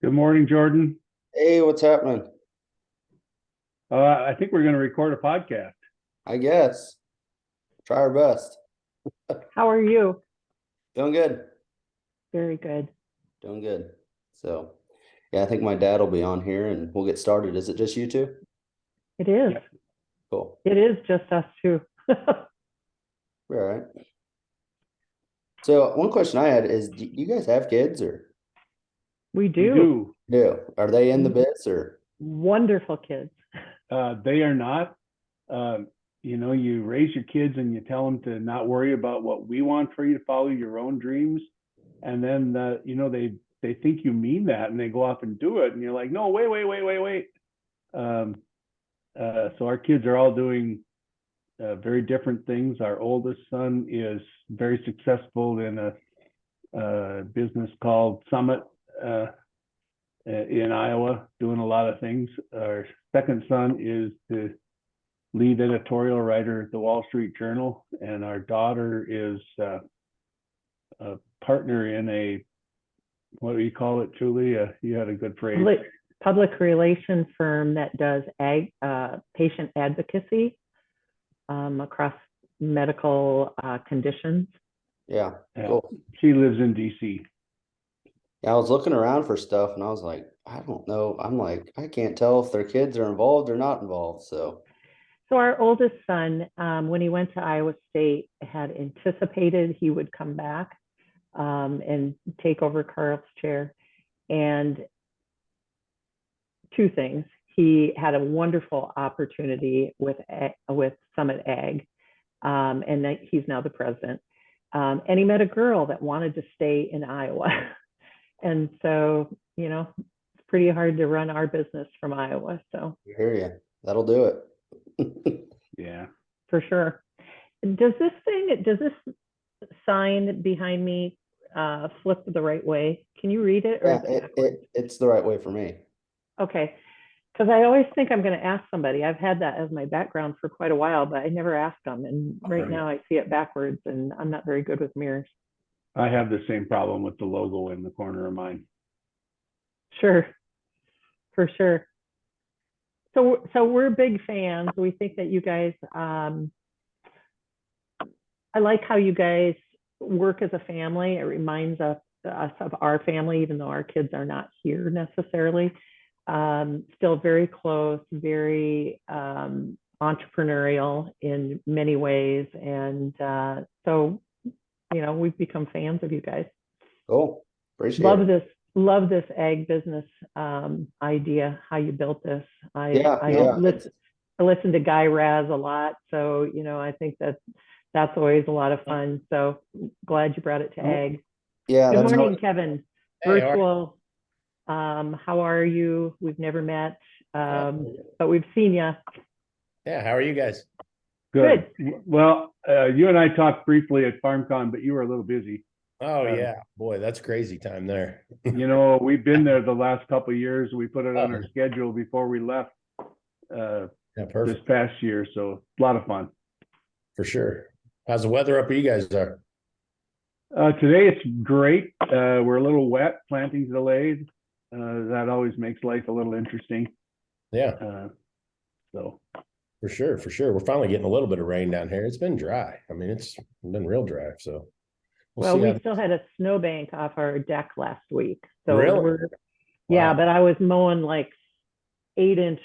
Good morning, Jordan. Hey, what's happening? I think we're going to record a podcast. I guess. Try our best. How are you? Doing good. Very good. Doing good. So, yeah, I think my dad will be on here and we'll get started. Is it just you two? It is. Yeah. Cool. It is just us two. We're all right. So, one question I had is, do you guys have kids or We We do. do. do? Are they in the biz or? Wonderful kids. They are not. You raise your kids and you tell them to not worry about what we want for you to follow your own dreams, and then they think you mean that, and they go off and do it, and you're like, no, wait, wait, wait, wait, wait. Um, so our kids are all doing very different things. Our oldest son is very successful in a business called Summit. In Iowa, doing a lot of things. Our second son is the lead editorial writer at the Wall Street Journal, and our daughter is a partner in what do you call it, Julie? You had a good phrase. Public relations firm that does patient advocacy across medical conditions. Yeah, Yeah. cool. She lives in DC. Yeah, I was looking around for stuff and I was like, I don't know. I'm like, I can't tell if their kids are involved or not involved. So, So our oldest son, when he went to Iowa State, had anticipated he would come back and take over Carl's chair. And two things. He had a wonderful opportunity with Summit Ag, and that he's now the president. And he met a girl that wanted to stay in Iowa. And so, it's pretty hard to run our business from Iowa. So I hear you. That'll do it. Yeah. for sure. Does this sign behind me flip the right way? Can you read it? Or Yeah, is it backwards? it's the right way for me. Okay. Because I always think I'm going to ask somebody. I've had that as my background for quite a while, but I never asked them. And right now I see it backwards, and I'm not very good with mirrors. I have the same problem with the logo in the corner of mine. Sure, for sure. So we're big fans. We think that you guys, I like how you guys work as a family. It reminds us of our family, even though our kids are not here necessarily. Still very close, very entrepreneurial in many ways. And so, we've become fans of you guys. Cool. Appreciate Love it. love this ag business idea, how you built this. Yeah, I listen to Guy Raz a lot. So, I think that's always a lot of fun. So glad you brought it to ag. yeah. Good That's morning, Kevin. Hey, Virtual. How are you? We've never met, but we've seen you. Yeah, how are you guys? Good. Well, you and I talked briefly at FarmCon, but you were a little busy. Oh yeah, boy, that's crazy time there. We've been there the last couple of years. We put it on our schedule before we left Yeah, this perfect past year. So a lot of fun. for sure. How's the weather up where you guys are? Today it's great. We're a little wet, planting's delayed. That always makes life a little interesting. Yeah, So for sure, for sure. We're finally getting a little bit of rain down here. It's been dry. I mean, it's been real dry. So Well, see we how- still had a snowbank off our deck last week. So Really? yeah, Wow. but I was mowing like 8-inch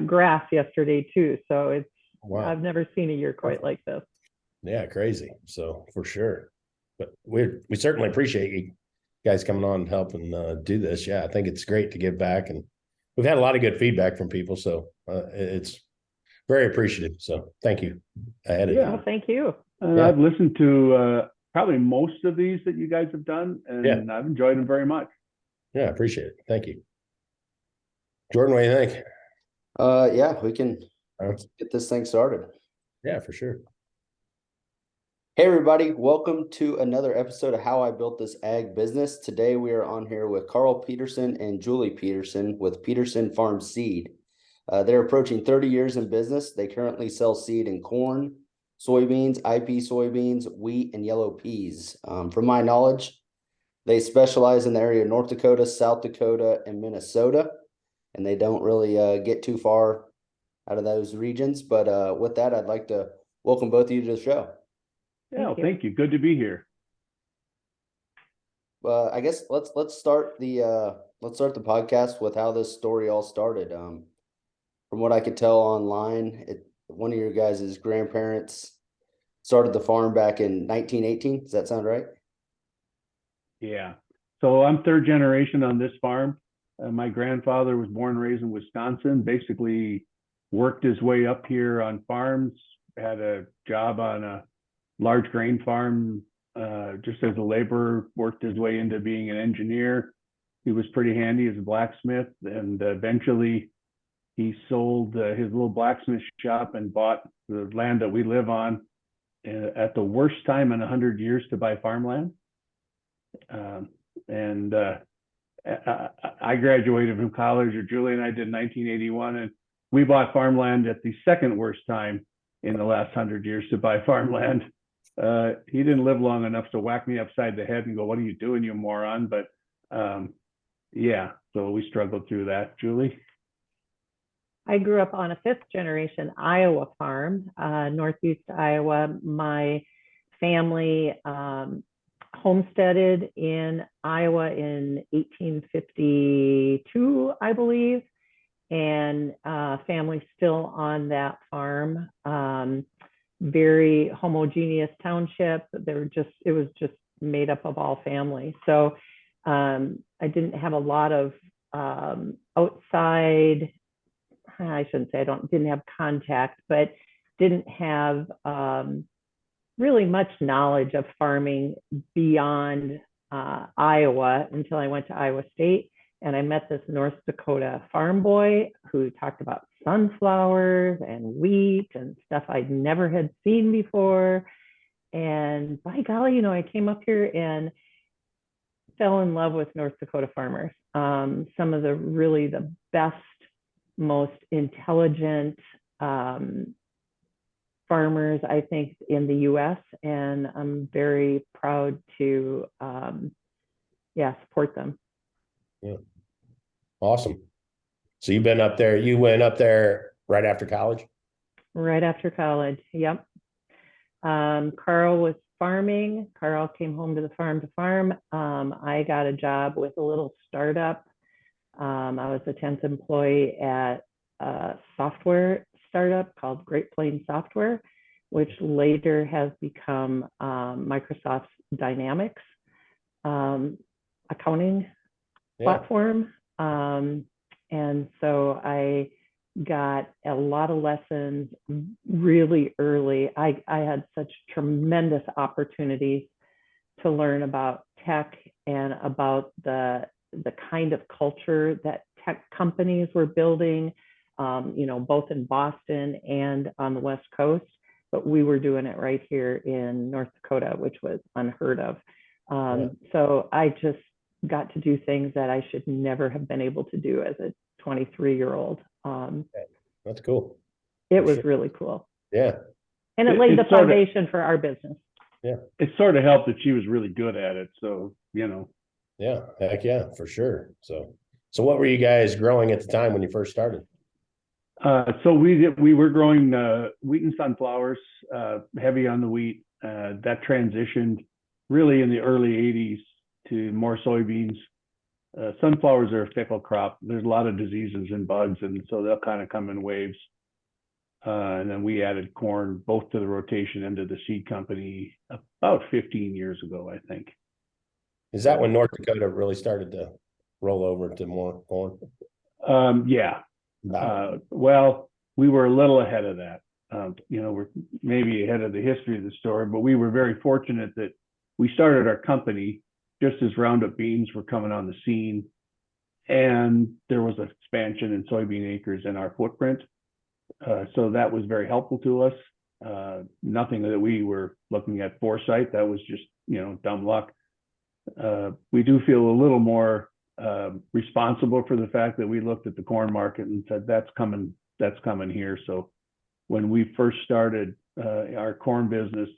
grass yesterday too. So Wow. I've never seen a year quite like this. Yeah, crazy. So for sure. But we certainly appreciate you guys coming on and helping do this. Yeah, I think it's great to give back, and we've had a lot of good feedback from people. So it's very appreciative. So thank you ahead of Yeah. time. Well, thank you. Yeah. I've listened to probably most of these that you guys have done, and I've enjoyed them very much. Yeah, I appreciate it. Thank you. Jordan, what do you think? Yeah, we can let's get this thing started. Yeah, for sure. Hey everybody, welcome to another episode of How I Built This Ag Business. Today we are on here with Carl Peterson and Julie Peterson with Peterson Farms Seed. They're approaching 30 years in business. They currently sell seed in corn, soybeans, IP soybeans, wheat, and yellow peas. From my knowledge, They specialize in the area of North Dakota, South Dakota, and Minnesota, and they don't really get too far out of those regions. But with that, I'd like to welcome both of you to the show. Yeah, thank you. Good to be here. I guess let's start the podcast with how this story all started. From what I could tell online, one of your guys' grandparents started the farm back in 1918. Does that sound right? Yeah. So I'm third generation on this farm. My grandfather was born and raised in Wisconsin, basically worked his way up here on farms, had a job on a large grain farm just as a laborer, worked his way into being an engineer. He was pretty handy as a blacksmith, and eventually he sold his little blacksmith shop and bought the land that we live on at the worst time in 100 years to buy farmland. I graduated from college, or Julie and I did in 1981, and we bought farmland at the second worst time in the last 100 years to buy farmland. He didn't live long enough to whack me upside the head and go, "What are you doing, you moron?" But yeah, so we struggled through that. Julie? I grew up on a fifth generation Iowa farm, northeast Iowa. My family homesteaded in Iowa in 1852, I believe, and family still on that farm. Very homogeneous township. It was just made up of all families. So I didn't have a lot of outside, I shouldn't say didn't have contact, but didn't have really much knowledge of farming beyond Iowa until I went to Iowa State, and I met this North Dakota farm boy who talked about sunflowers and wheat and stuff I'd never had seen before. And by golly, I came up here and fell in love with North Dakota farmers. Some of the best, most intelligent farmers, I think, in the U.S. And I'm very proud to, support them. Yeah. Awesome. So you went up there right after college? Right after college. Yep. Carl was farming. Carl came home to the farm to farm. I got a job with a little startup. I was a 10th employee at a software startup called Great Plains Software, which later has become Microsoft's Dynamics accounting platform. And so I got a lot of lessons really early. I had such tremendous opportunities to learn about tech and about the kind of culture that tech companies were building, both in Boston and on the West Coast. But we were doing it right here in North Dakota, which was unheard of. So I just got to do things that I should never have been able to do as a 23-year-old. That's cool. It was really cool. Yeah. And it laid the foundation for our business. Yeah. It sort of helped that she was really good at it. So, Yeah, heck yeah, for sure. So what were you guys growing at the time when you first started? So we were growing wheat and sunflowers, heavy on the wheat. That transitioned really in the early 80s to more soybeans. Sunflowers are a fickle crop. There's a lot of diseases and bugs, and so they'll kind of come in waves. And then we added corn both to the rotation and to the seed company about 15 years ago, I think. Is that when North Dakota really started to roll over to more corn? Yeah. Well, we were a little ahead of that. We're maybe ahead of the history of the story, but we were very fortunate that we started our company just as Roundup beans were coming on the scene, and there was an expansion in soybean acres in our footprint. So that was very helpful to us. Nothing that we were looking at foresight. That was just, dumb luck. We do feel a little more responsible for the fact that we looked at the corn market and said, that's coming here. So when we first started our corn business,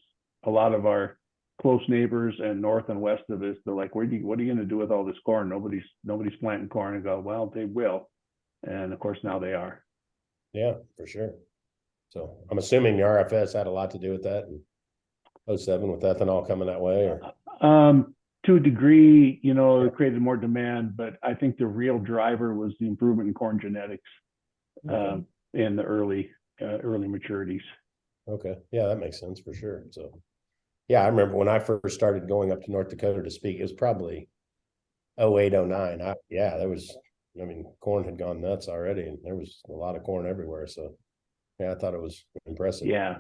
a lot of our close neighbors and north and west of us, they're like, what are you going to do with all this corn? Nobody's planting corn. And go, well, they will. And of course, now they are. Yeah, for sure. So I'm assuming the RFS had a lot to do with that in 07 with ethanol coming that way, or to a degree, it created more demand, but I think the real driver was the improvement in corn genetics in the early maturities. okay. Yeah, that makes sense for sure. So yeah, I remember when I first started going up to North Dakota to speak, it was probably 08, 09. Corn had gone nuts already, and there was a lot of corn everywhere. So yeah, I thought it was impressive. Yeah.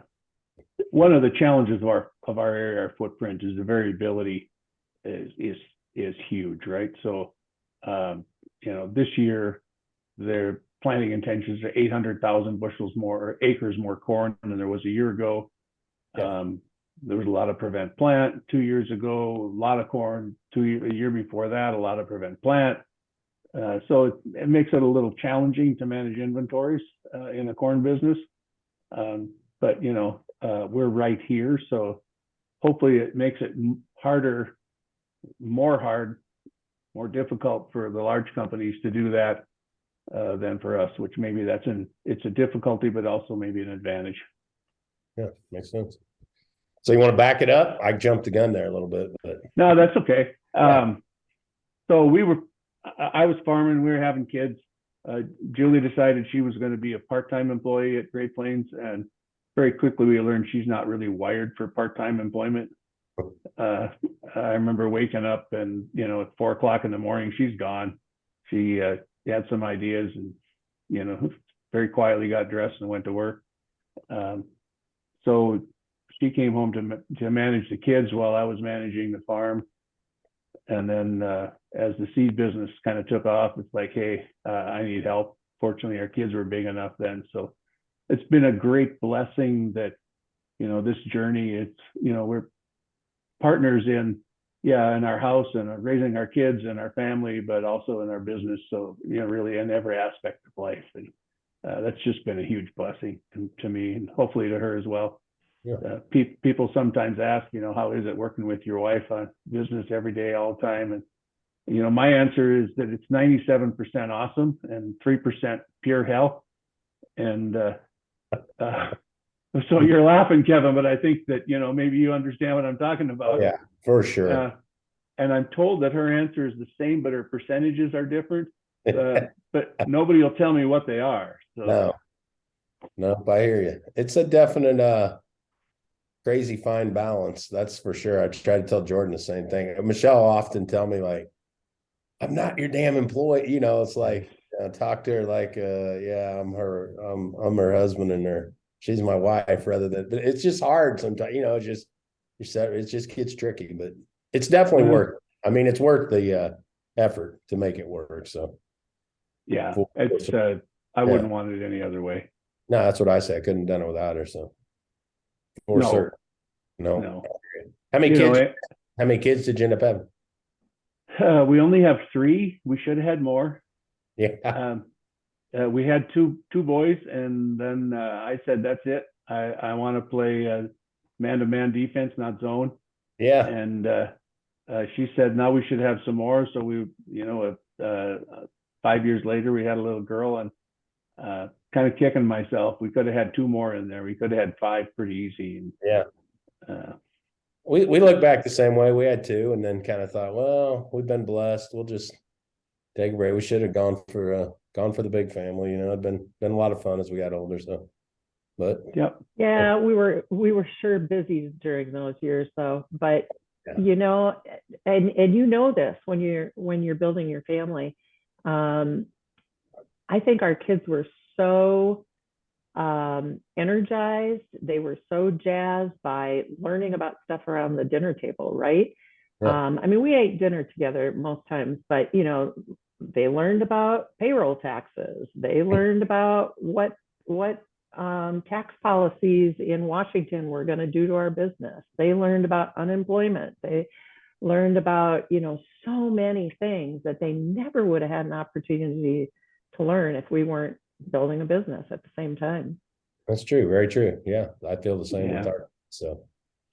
One of the challenges of our area, our footprint, is the variability is huge, right? So, this year their planting intentions are 800,000 bushels more, or acres more corn than there was a year ago. Yeah. There was a lot of prevent plant 2 years ago, a lot of corn a year before that, a lot of prevent plant. So it makes it a little challenging to manage inventories in the corn business. But we're right here, so hopefully it makes it more difficult for the large companies to do that than for us, which maybe it's a difficulty, but also maybe an advantage. Yeah, makes sense. So you want to back it up? I jumped the gun there a little bit, but No, that's okay. Yeah. So I was farming, we were having kids. Julie decided she was going to be a part-time employee at Great Plains, and very quickly we learned she's not really wired for part-time employment. I remember waking up and, at 4:00 in the morning, she's gone. She had some ideas and, very quietly got dressed and went to work. So she came home to manage the kids while I was managing the farm. And then as the seed business kind of took off, it's like, hey, I need help. Fortunately, our kids were big enough then. So it's been a great blessing that, this journey, we're partners in our house and raising our kids and our family, but also in our business. So, really in every aspect of life. And that's just been a huge blessing to me, and hopefully to her as well. Yeah. People sometimes ask, how is it working with your wife on business every day, all the time? And, my answer is that it's 97% awesome and 3% pure hell. And so you're laughing, Kevin, but I think that, maybe you understand what I'm talking about. yeah, for sure. And I'm told that her answer is the same, but her percentages are different. But nobody will tell me what they are. So. No, I hear you. It's a definite crazy fine balance, that's for sure. I try to tell Jordan the same thing. Michelle often tell me, like, I'm not your damn employee. It's like, talk to her like, yeah, I'm her husband, and she's my wife, rather than. But it's just hard sometimes. It just gets tricky, but it's definitely worth. I mean, it's worth the effort to make it work. So yeah, I wouldn't want it any other way. No, that's what I say. I couldn't have done it without her. So for certain. No. How many kids? How many kids did you end up having? We only have 3. We should have had more. Yeah. We had two boys, and then I said, that's it. I want to play man-to-man defense, not zone. Yeah. And she said, now we should have some more. So we, 5 years later, we had a little girl, and kind of kicking myself. We could have had 2 more in there. We could have had 5 pretty easy. And, yeah. We look back the same way. We had 2, and then kind of thought, well, we've been blessed. We'll just take a break. We should have gone for the big family. It'd been a lot of fun as we got older. So, but yeah, we were sure busy during those years, though. But and this when you're building your family. I think our kids were so energized. They were so jazzed by learning about stuff around the dinner table, right? Yeah. We ate dinner together most times, but they learned about payroll taxes. They learned about what tax policies in Washington were going to do to our business. They learned about unemployment. They learned about so many things that they never would have had an opportunity to learn if we weren't building a business at the same time. That's true. Very true. Yeah. I feel the same with our, so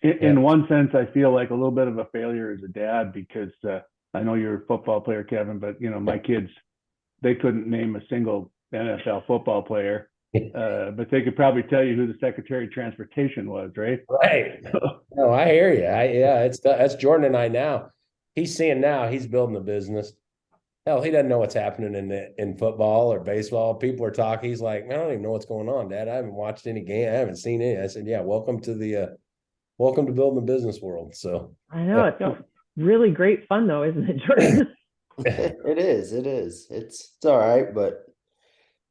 in one sense, I feel like a little bit of a failure as a dad because I know you're a football player, Kevin, but my kids, they couldn't name a single NFL football player, but they could probably tell you who the Secretary of Transportation was, right? Right. No, I hear you. That's Jordan and I now. He's seeing now. He's building a business. Hell, he doesn't know what's happening in football or baseball. People are talking. He's like, man, I don't even know what's going on, Dad. I haven't watched any game. I haven't seen any. I said, yeah, welcome to building the business world. So I know it's really great fun though, isn't it, Jordan? It is. It's all right, but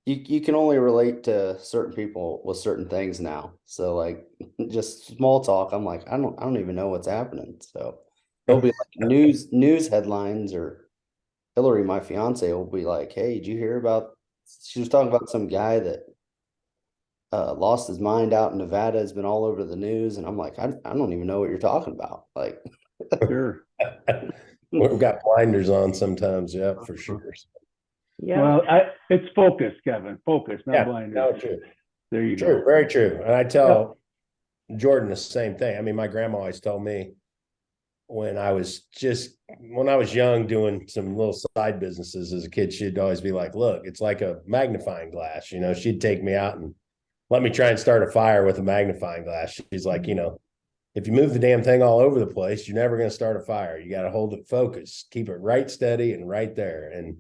you can only relate to certain people with certain things now. So like just small talk, I'm like, I don't even know what's happening. So there'll be like news headlines, or Hillary, my fiance, will be like, hey, did you hear about, she was talking about some guy that lost his mind out in Nevada, has been all over the news, and I'm like, I don't even know what you're talking about. Like, Sure. we've got blinders on sometimes. Yeah, for sure. Yeah. Well, it's focus, Kevin. Focus, not blinders. No, true. There you True, go. very true. And I tell Jordan the same thing. I mean, my grandma always told me when I was young doing some little side businesses as a kid, she'd always be like, look, it's like a magnifying glass. She'd take me out and let me try and start a fire with a magnifying glass. She's like, if you move the damn thing all over the place, you're never going to start a fire. You got to hold it focused, keep it right steady and right there. And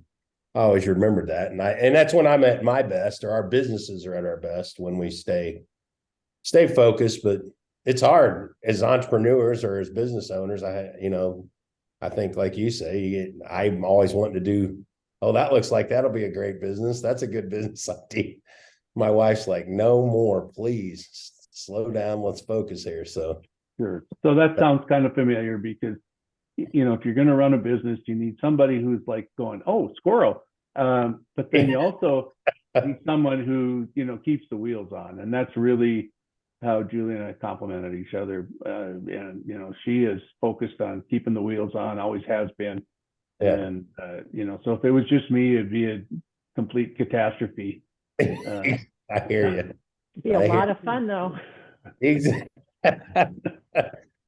I always remembered that. And that's when I'm at my best, or our businesses are at our best, when we stay focused. But it's hard as entrepreneurs or as business owners. I think like you say, I'm always wanting to do, oh, that looks like that'll be a great business. That's a good business idea. My wife's like, no more, please slow down. Let's focus here. So Sure. So that sounds kind of familiar because, if you're going to run a business, you need somebody who's like going, oh, squirrel. But then you also need someone who, keeps the wheels on. And that's really how Julie and I complemented each other. And, she is focused on keeping the wheels on, always has been. yeah. And, so if it was just me, it'd be a complete catastrophe. I hear you. It'd be a lot of fun though. Exactly.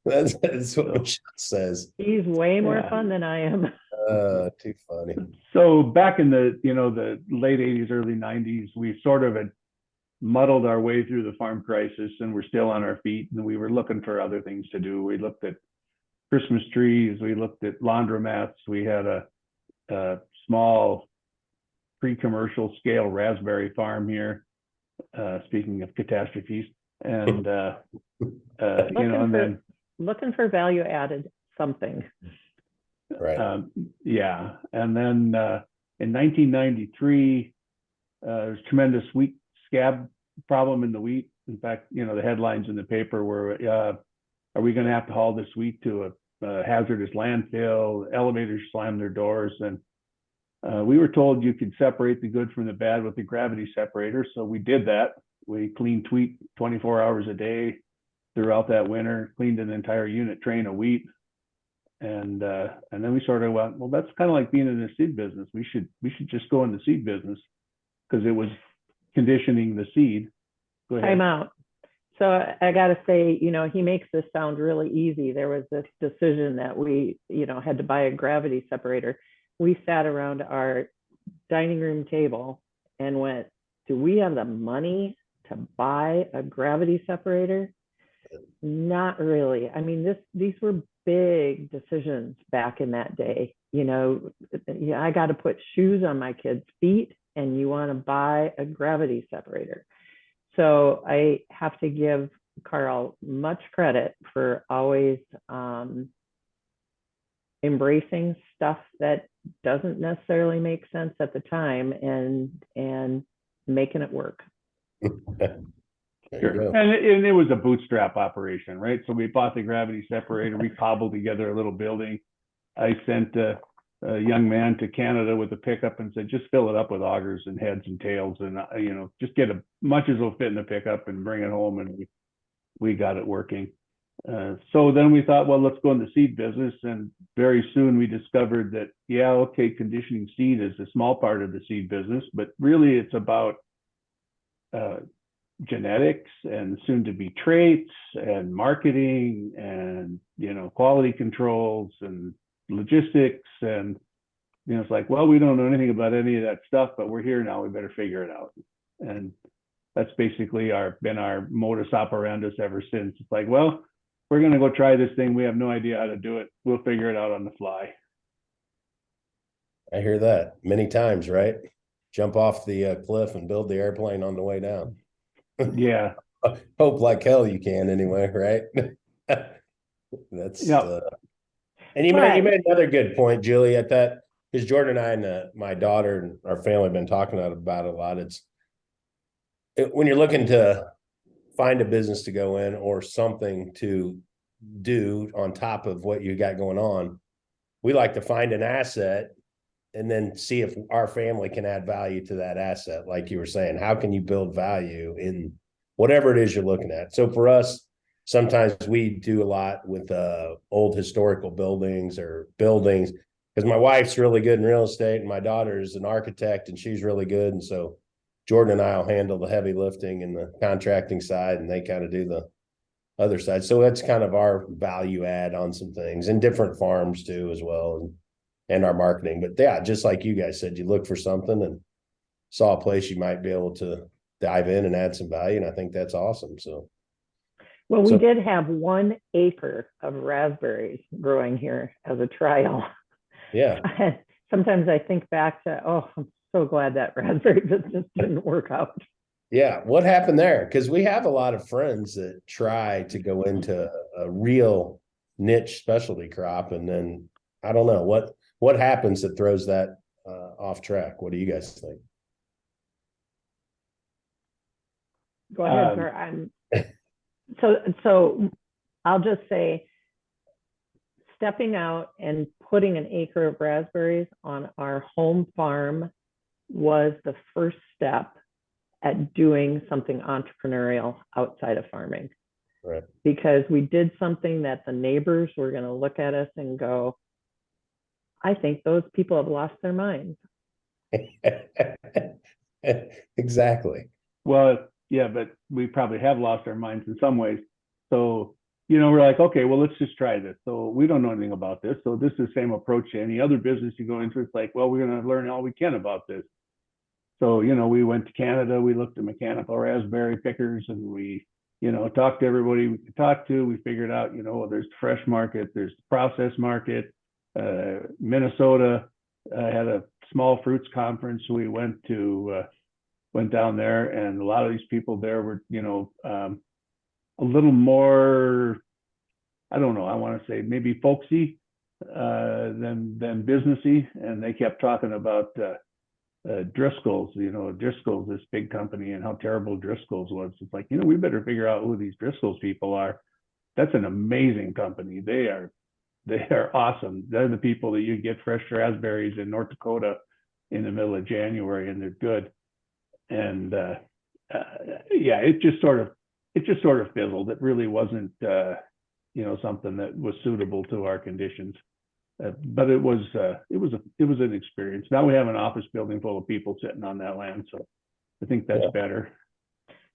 That's what Michelle says. He's way more fun than I am. Too funny. So back in the late 80s, early 90s, we sort of had muddled our way through the farm crisis, and we're still on our feet, and we were looking for other things to do. We looked at Christmas trees, we looked at laundromats, we had a small pre-commercial scale raspberry farm here, speaking of catastrophes, and and then looking for value added something. Right. And then in 1993, there's tremendous wheat scab problem in the wheat. In fact, the headlines in the paper were, are we going to have to haul this wheat to a hazardous landfill? Elevators slam their doors. And we were told you could separate the good from the bad with the gravity separator. So we did that. We cleaned wheat 24 hours a day throughout that winter, cleaned an entire unit train of wheat. And then we sort of went, well, that's kind of like being in the seed business. We should just go in the seed business, because it was conditioning the seed. Go ahead. Time out. So I got to say, he makes this sound really easy. There was this decision that we, had to buy a gravity separator. We sat around our dining room table and went, do we have the money to buy a gravity separator? Not really. I mean, these were big decisions back in that day. I got to put shoes on my kids' feet, and you want to buy a gravity separator. So I have to give Carl much credit for always embracing stuff that doesn't necessarily make sense at the time and making it work. Sure. And it was a bootstrap operation, right? So we bought the gravity separator, we cobbled together a little building. I sent a young man to Canada with a pickup and said, just fill it up with augers and heads and tails, and just get as much as will fit in the pickup and bring it home. And we got it working. So then we thought, well, let's go in the seed business. And very soon we discovered that, conditioning seed is a small part of the seed business, but really it's about genetics and soon to be traits and marketing and, quality controls and logistics. And, it's like, well, we don't know anything about any of that stuff, but we're here now. We better figure it out. And that's basically been our modus operandus ever since. It's like, well, we're going to go try this thing. We have no idea how to do it. We'll figure it out on the fly. I hear that many times, right? Jump off the cliff and build the airplane on the way down. Yeah. Hope like hell you can anyway, right? That's Yep. And you made another good point, Julie, at that, because Jordan and I and my daughter and our family have been talking about it a lot. When you're looking to find a business to go in or something to do on top of what you got going on, we like to find an asset and then see if our family can add value to that asset. Like you were saying, how can you build value in whatever it is you're looking at? So for us, sometimes we do a lot with old historical buildings or buildings, because my wife's really good in real estate and my daughter's an architect and she's really good. And so Jordan and I will handle the heavy lifting and the contracting side, and they kind of do the other side. So that's kind of our value add on some things, and different farms too, as well, and our marketing. But yeah, just like you guys said, you look for something and saw a place you might be able to dive in and add some value. And I think that's awesome. So, well, we did have 1 acre of raspberries growing here as a trial. Yeah. Sometimes I think back to, I'm so glad that raspberry business didn't work out. Yeah. What happened there? Because we have a lot of friends that try to go into a real niche specialty crop. And then I don't know what happens that throws that off track. What do you guys think? Go ahead, sir. So I'll just say, stepping out and putting an acre of raspberries on our home farm was the first step at doing something entrepreneurial outside of farming. Right. Because we did something that the neighbors were going to look at us and go, I think those people have lost their minds. Exactly. Well, yeah, but we probably have lost our minds in some ways. So, we're like, okay, well, let's just try this. So we don't know anything about this. So this is the same approach to any other business you go into. It's like, well, we're going to learn all we can about this. So, we went to Canada, we looked at mechanical raspberry pickers, and we, talked to everybody we could talk to. We figured out, there's the fresh market, there's the process market. Minnesota had a small fruits conference. We went down there, and a lot of these people there were, a little more, I don't know, I want to say maybe folksy than businessy. And they kept talking about Driscoll's, Driscoll's, this big company, and how terrible Driscoll's was. It's like, we better figure out who these Driscoll's people are. That's an amazing company. They are awesome. They're the people that you get fresh raspberries in North Dakota in the middle of January, and they're good. And yeah, it just sort of fizzled. It really wasn't something that was suitable to our conditions. But it was an experience. Now we have an office building full of people sitting on that land, so I think that's better.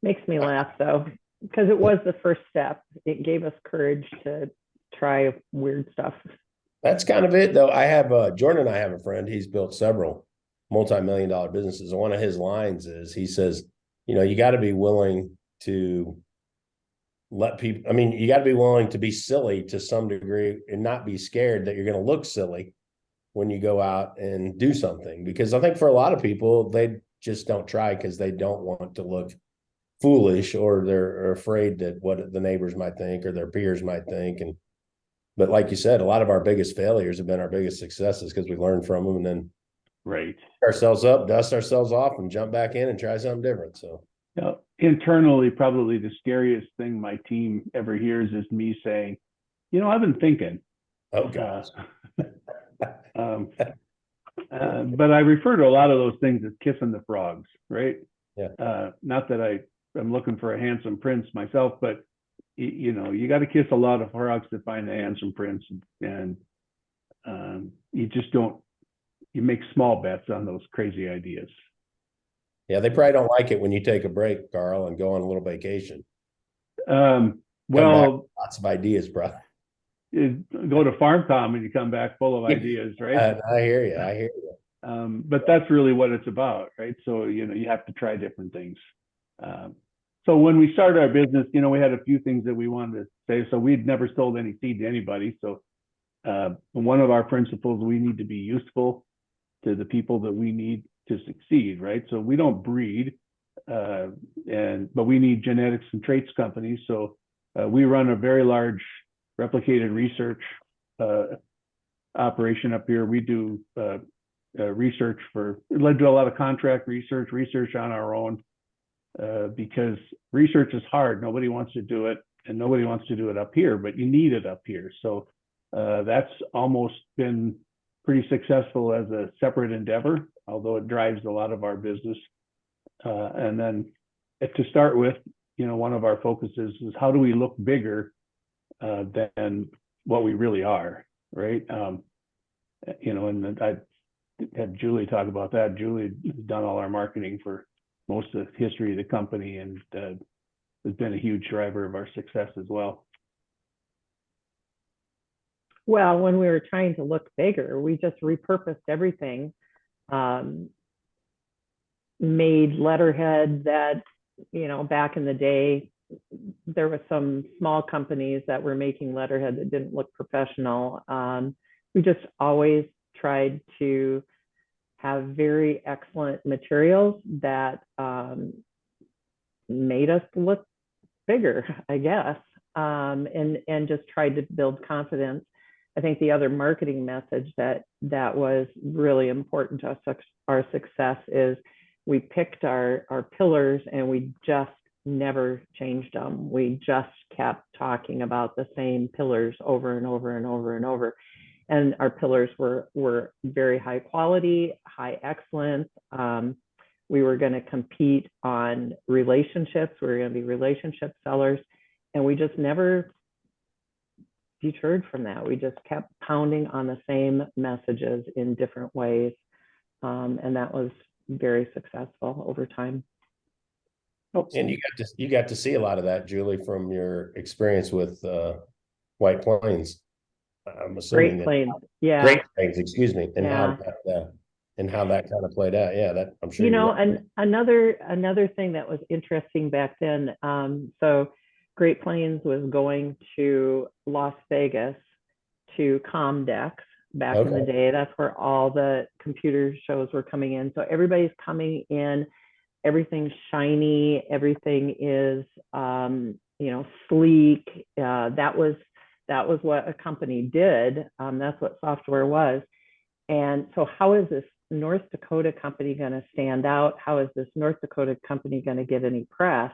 Makes me laugh though, because it was the first step. It gave us courage to try weird stuff. That's kind of it though. I have Jordan and I have a friend. He's built several multi-million-dollar businesses, and one of his lines is, he says, you got to be willing to let people, you got to be willing to be silly to some degree and not be scared that you're going to look silly when you go out and do something. Because I think for a lot of people, they just don't try because they don't want to look foolish, or they're afraid that what the neighbors might think or their peers might think. But like you said, a lot of our biggest failures have been our biggest successes because we learn from them and then ourselves up, dust ourselves off, and jump back in and try something different. So internally, probably the scariest thing my team ever hears is me saying, I've been thinking. Oh gosh. But I refer to a lot of those things as kissing the frogs, right? Yeah. Not that I'm looking for a handsome prince myself, but you got to kiss a lot of frogs to find the handsome prince, and you just don't. You make small bets on those crazy ideas. Yeah, they probably don't like it when you take a break, Carl, and go on a little vacation. Come back Well, with lots of ideas, bro. go to FarmCom and you come back full of ideas, right? I hear you. I hear you. But that's really what it's about, right? So, you have to try different things. So when we started our business, we had a few things that we wanted to say. So we'd never sold any seed to anybody. So one of our principles, we need to be useful to the people that we need to succeed, right? So we don't breed, but we need genetics and traits companies. So we run a very large replicated research operation up here. We do research led to a lot of contract research on our own, because research is hard. Nobody wants to do it, and nobody wants to do it up here, but you need it up here. So that's almost been pretty successful as a separate endeavor, although it drives a lot of our business. And then to start with, one of our focuses is how do we look bigger than what we really are, right? And I had Julie talk about that. Julie has done all our marketing for most of the history of the company, and has been a huge driver of our success as well. Well, when we were trying to look bigger, we just repurposed everything, made letterhead that, back in the day, there were some small companies that were making letterhead that didn't look professional. We just always tried to have very excellent materials that made us look bigger, I guess, and just tried to build confidence. I think the other marketing message that was really important to us, our success, is we picked our pillars and we just never changed them. We just kept talking about the same pillars over and over and over and over. And our pillars were very high quality, high excellence. We were going to compete on relationships. We were going to be relationship sellers. And we just never deterred from that. We just kept pounding on the same messages in different ways. And that was very successful over time. And you got to see a lot of that, Julie, from your experience with White Plains. I'm assuming Great Plains, yeah. Great Plains, excuse me, and yeah. how that kind of played out. Yeah, that I'm sure. And another thing that was interesting back then. So Great Plains was going to Las Vegas to Comdex back in the day. That's where all the computer shows were coming in. So everybody's coming in. Everything's shiny. Everything is, sleek. That was what a company did. That's what software was. And so how is this North Dakota company going to stand out? How is this North Dakota company going to get any press?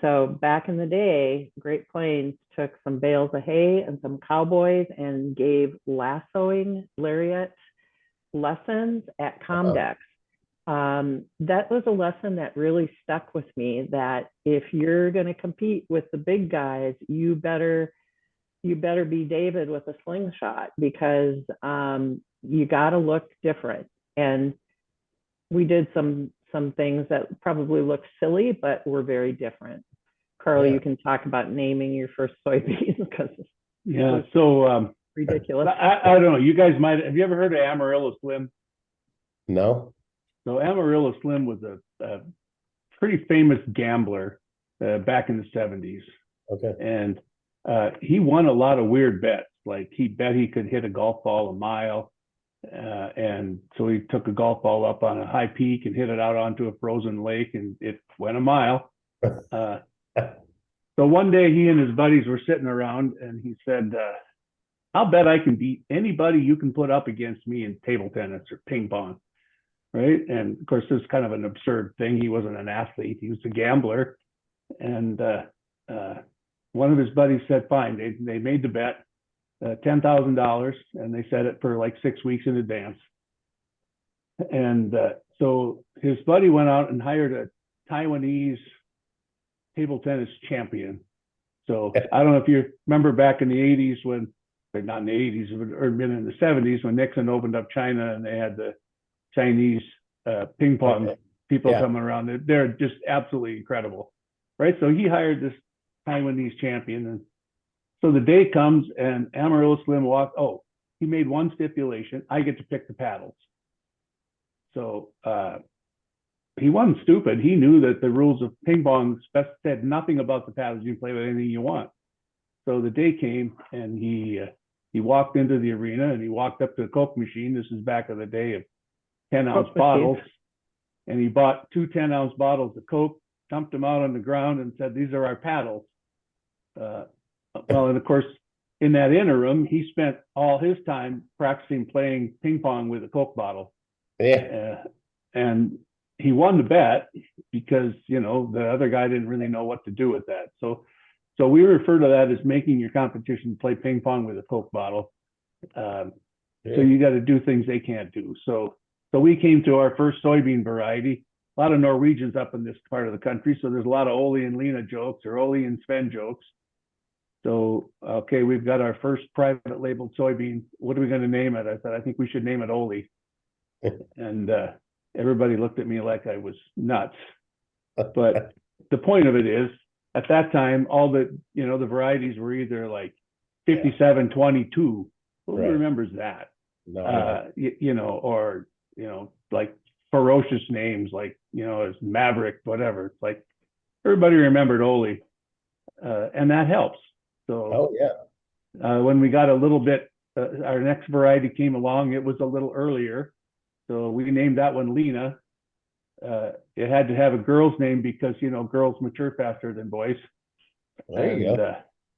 So back in the day, Great Plains took some bales of hay and some cowboys and gave lassoing lariat lessons at Comdex. That was a lesson that really stuck with me, that if you're going to compete with the big guys, you better be David with a slingshot, because you got to look different. And we did some things that probably look silly, but were very different. Carl, you can talk about naming your first soybeans, because so ridiculous. I don't know. You guys have you ever heard of Amarillo Slim? No. So Amarillo Slim was a pretty famous gambler back in the 70s. Okay. And he won a lot of weird bets. Like he bet he could hit a golf ball a mile. And so he took a golf ball up on a high peak and hit it out onto a frozen lake, and it went a mile. So one day he and his buddies were sitting around, and he said, I'll bet I can beat anybody you can put up against me in table tennis or ping pong. Right. And of course, this is kind of an absurd thing. He wasn't an athlete. He was a gambler. And one of his buddies said, fine. They made the bet, $10,000, and they set it for like 6 weeks in advance. And so his buddy went out and hired a Taiwanese table tennis champion. So I don't know if you remember back in the 80s when, but not in the 80s, or been in the 70s when Nixon opened up China and they had the Chinese ping pong people Yeah. coming around. They're just absolutely incredible, right? So he hired this Taiwanese champion, and so the day comes and Amarillo Slim walks. Oh, he made one stipulation: I get to pick the paddles. So he wasn't stupid. He knew that the rules of ping pong said nothing about the paddles. You can play with anything you want. So the day came, and he walked into the arena, and he walked up to the Coke machine. This is back in the day of 10-ounce bottles. And he bought 2 10-ounce bottles of Coke, dumped them out on the ground, and said, "These are our paddles." Well, and of course, in that interim, he spent all his time practicing playing ping pong with a Coke bottle. Yeah. And he won the bet because, the other guy didn't really know what to do with that. So we refer to that as making your competition play ping pong with a Coke bottle. So you got to do things they can't do. So we came to our first soybean variety. A lot of Norwegians up in this part of the country, so there's a lot of Ole and Lena jokes or Ole and Sven jokes. So, okay, we've got our first private labeled soybean. What are we going to name it? I said, I think we should name it Ole. And everybody looked at me like I was nuts. But the point of it is, at that time, all the varieties were either like 5722. Who remembers that? No. Or like ferocious names like as Maverick, whatever. It's like everybody remembered Ole, and that helps. So when we got a little bit, our next variety came along. It was a little earlier, so we named that one Lena. It had to have a girl's name because girls mature faster than boys. There you go.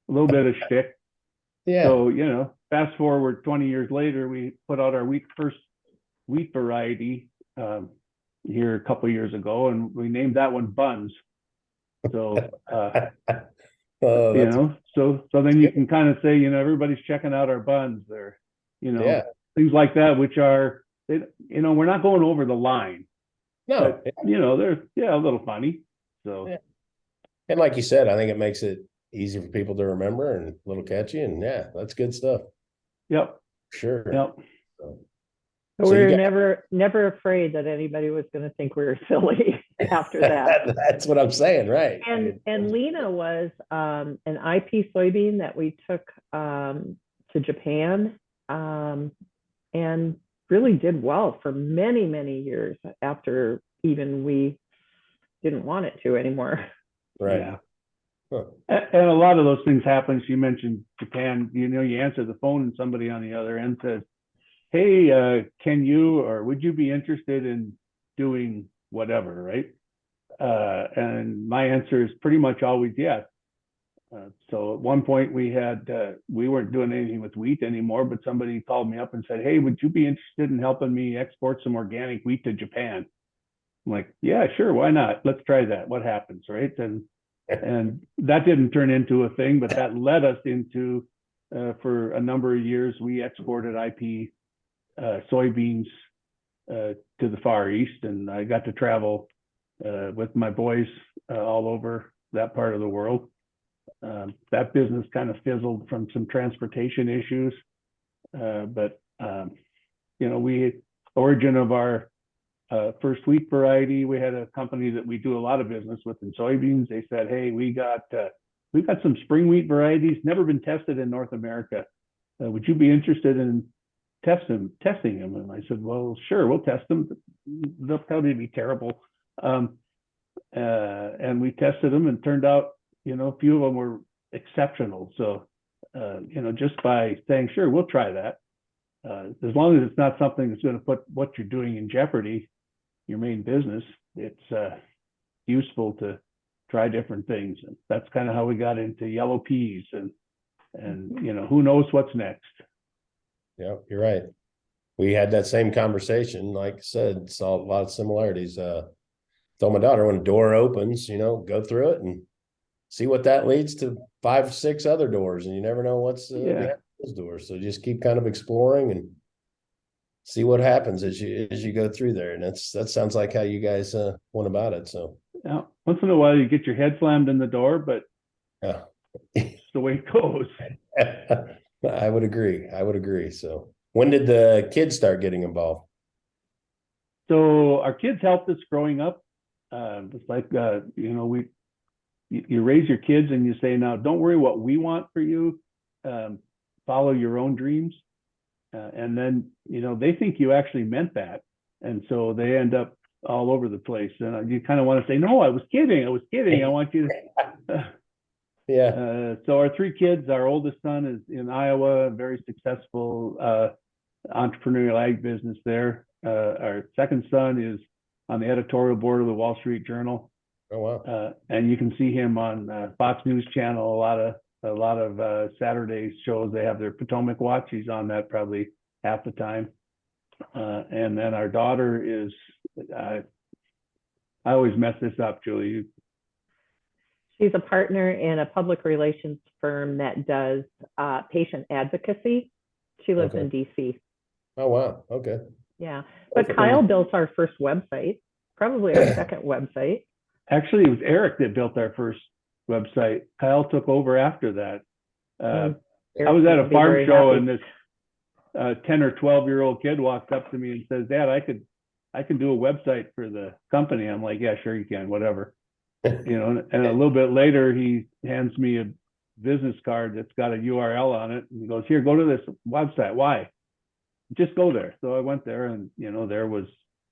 A little bit of shtick. Yeah. So fast forward 20 years later, we put out our first wheat variety here a couple of years ago, and we named that one Buns. So so then you can kind of say everybody's checking out our buns, or things like that, which are we're not going over the line. No, but, they're a little funny. So and like you said, I think it makes it easy for people to remember and a little catchy, and that's good stuff. Yep. Sure. Yep. So we were never afraid that anybody was going to think we were silly after that. That's what I'm saying, right? And Lena was an IP soybean that we took to Japan and really did well for many, many years after even we didn't want it to anymore. Right. Yeah. Huh. And a lot of those things happen. You mentioned Japan. You answer the phone and somebody on the other end says, "Hey, can you or would you be interested in doing whatever?" Right? And my answer is pretty much always yes. So at one point we weren't doing anything with wheat anymore, but somebody called me up and said, "Hey, would you be interested in helping me export some organic wheat to Japan?" I'm like, "Yeah, sure, why not? Let's try that. What happens?" Right? And that didn't turn into a thing, but that led us into for a number of years we exported IP soybeans to the Far East, and I got to travel with my boys all over that part of the world. That business kind of fizzled from some transportation issues, but we origin of our first wheat variety, we had a company that we do a lot of business with in soybeans. They said, "Hey, we've got some spring wheat varieties never been tested in North America. Would you be interested in testing them?" And I said, "Well, sure, we'll test them. They'll probably be terrible." And we tested them, and turned out, a few of them were exceptional. So, just by saying, "Sure, we'll try that," as long as it's not something that's going to put what you're doing in jeopardy, your main business, it's useful to try different things. And that's kind of how we got into yellow peas, and who knows what's next. Yeah, you're right. We had that same conversation. Like I said, saw a lot of similarities. Told my daughter, when a door opens, go through it and see what that leads to 5, 6 other doors, and you never know what's behind those doors. So just keep kind of exploring and see what happens as you go through there. And that sounds like how you guys went about it. So yeah, once in a while you get your head slammed in the door, but yeah, it's the way it goes. I would agree. So when did the kids start getting involved? So our kids helped us growing up. It's like, you raise your kids and you say, now don't worry what we want for you. Follow your own dreams. And then, they think you actually meant that. And so they end up all over the place. And you kind of want to say, no, I was kidding. I was kidding. I want you to. Yeah. So our three kids, our oldest son is in Iowa, very successful entrepreneurial ag business there. Our second son is on the editorial board of the Wall Street Journal. Oh, wow. And you can see him on Fox News Channel, a lot of Saturday shows. They have their Potomac Watch. He's on that probably half the time. And then our daughter is, I always mess this up, Julie. She's a partner in a public relations firm that does patient advocacy. She lives in DC. Oh, wow. Okay. Yeah. But Kyle built our first website, probably our second website. Actually, it was Eric that built our first website. Kyle took over after that. I was at a farm show and this 10 or 12-year-old kid walked up to me and says, Dad, I can do a website for the company. I'm like, yeah, sure you can, whatever. And a little bit later, he hands me a business card that's got a URL on it. And he goes, here, go to this website. Why? Just go there. So I went there and, there was,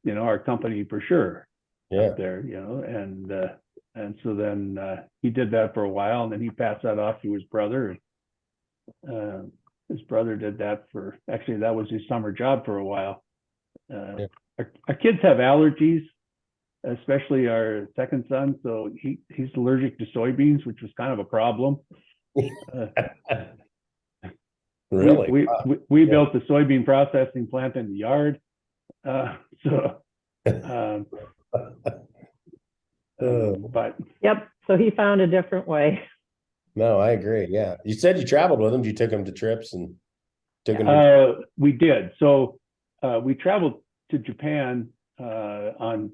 our company for sure. Yeah. Up there, and so then he did that for a while and then he passed that off to his brother. His brother did that that was his summer job for a while. Our kids have allergies, especially our second son. So he's allergic to soybeans, which was kind of a problem. Really? We built a soybean processing plant in the yard. But yep. So he found a different way. No, I agree. Yeah. You said you traveled with him. You took him to trips and took him. We did. So we traveled to Japan on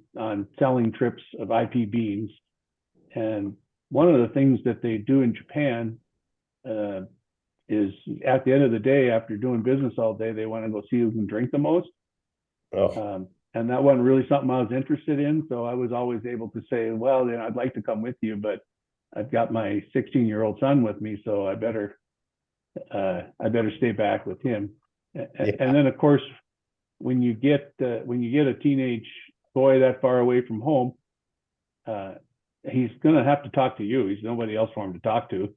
selling trips of IP beans. And one of the things that they do in Japan is at the end of the day, after doing business all day, they want to go see who can drink the most. Oh. And that wasn't really something I was interested in. So I was always able to say, well, I'd like to come with you, but I've got my 16-year-old son with me, so I better stay back with him. Yeah. And then, of course, when you get a teenage boy that far away from home, he's going to have to talk to you. He's nobody else for him to talk to.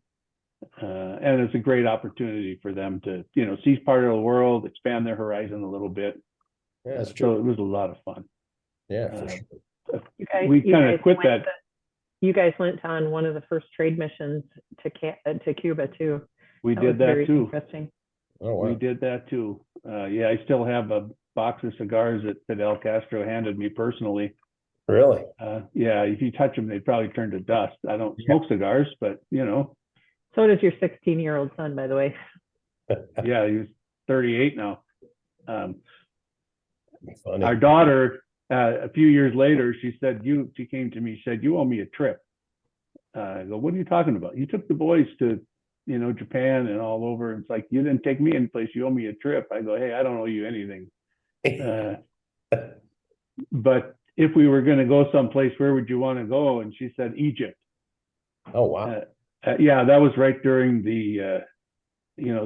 And it's a great opportunity for them to, see part of the world, expand their horizon a little bit. Yeah, that's true. So it was a lot of fun. Yeah, for sure. We kind of quit that. You guys went on one of the first trade missions to Cuba too. We did that too. Interesting. Oh, wow. We did that too. Yeah, I still have a box of cigars that Fidel Castro handed me personally. Really? Yeah, if you touch them, they'd probably turn to dust. I don't smoke cigars, but So does your 16-year-old son, by the way. Yeah, he's 38 now. Funny. Our daughter, a few years later, she came to me, said, you owe me a trip. I go, what are you talking about? You took the boys to, Japan and all over. It's like, you didn't take me any place. You owe me a trip. I go, hey, I don't owe you anything. But if we were going to go someplace, where would you want to go? And she said, Egypt. Oh, wow. Yeah, that was right during the,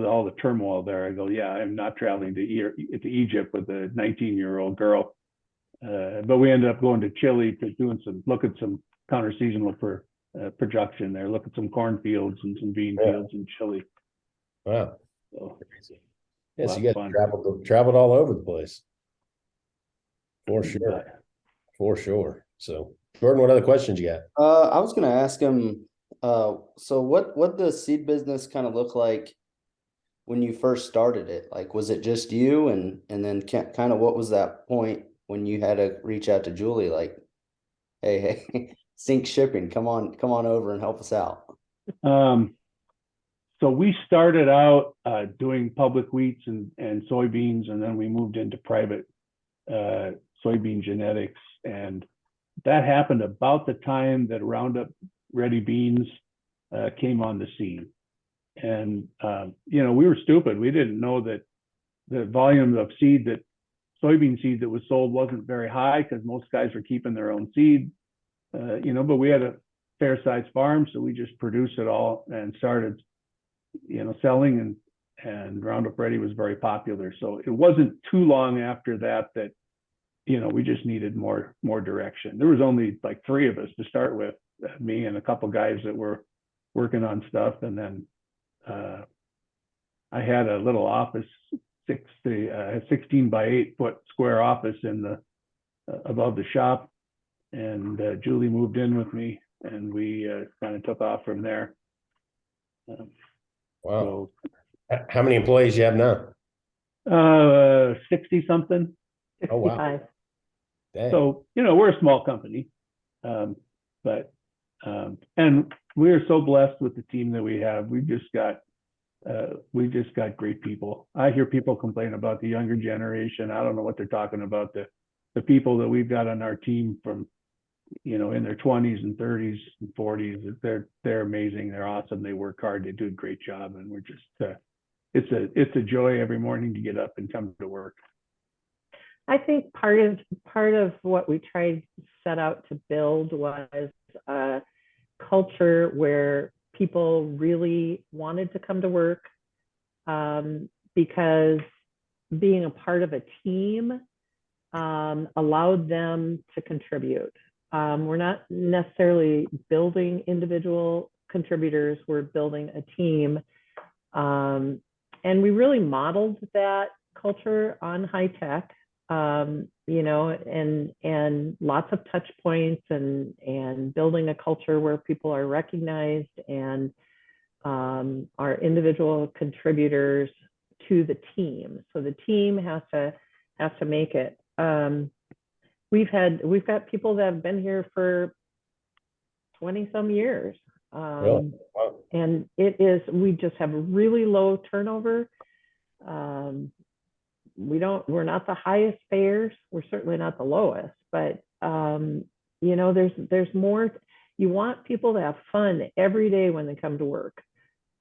all the turmoil there. I go, yeah, I'm not traveling to Egypt with a 19-year-old girl. But we ended up going to Chile to look at some counter seasonal production there, look at some cornfields and some bean fields in Chile. Wow. So, yes, you guys traveled all over the place. For sure. For sure. So, Gordon, what other questions you got? I was going to ask him, so what does seed business kind of look like when you first started it? Like, was it just you? And then kind of what was that point when you had to reach out to Julie, like, hey, Sync Shipping, come on over and help us out? So we started out doing public wheats and soybeans, and then we moved into private soybean genetics. And that happened about the time that Roundup Ready beans came on the scene. And, we were stupid. We didn't know that the volume of seed that soybean seed that was sold wasn't very high because most guys were keeping their own seed, but we had a fair sized farm, so we just produced it all and started, selling, and Roundup Ready was very popular. So it wasn't too long after that we just needed more direction. There was only like 3 of us to start with, me and a couple guys that were working on stuff, and then I had a little office, 16 by 8 foot square office in the above the shop, and Julie moved in with me, and we kind of took off from there. Wow. How many employees you have now? 60 something. Oh, wow. 65. Dang. So, we're a small company, and we're so blessed with the team that we have. We just got great people. I hear people complain about the younger generation. I don't know what they're talking about. The people that we've got on our team from, in their 20s and 30s and 40s, they're amazing. They're awesome. They work hard. They do a great job. And we're just, it's a joy every morning to get up and come to work. I think part of what we tried to set out to build was a culture where people really wanted to come to work, because being a part of a team allowed them to contribute. We're not necessarily building individual contributors, we're building a team. And we really modeled that culture on high tech, and lots of touch points, and building a culture where people are recognized and are individual contributors to the team. So the team has to make it. We've got people that have been here for 20 some years. Really? Wow. And we just have really low turnover. We're not the highest payers. We're certainly not the lowest, but there's more. You want people to have fun every day when they come to work.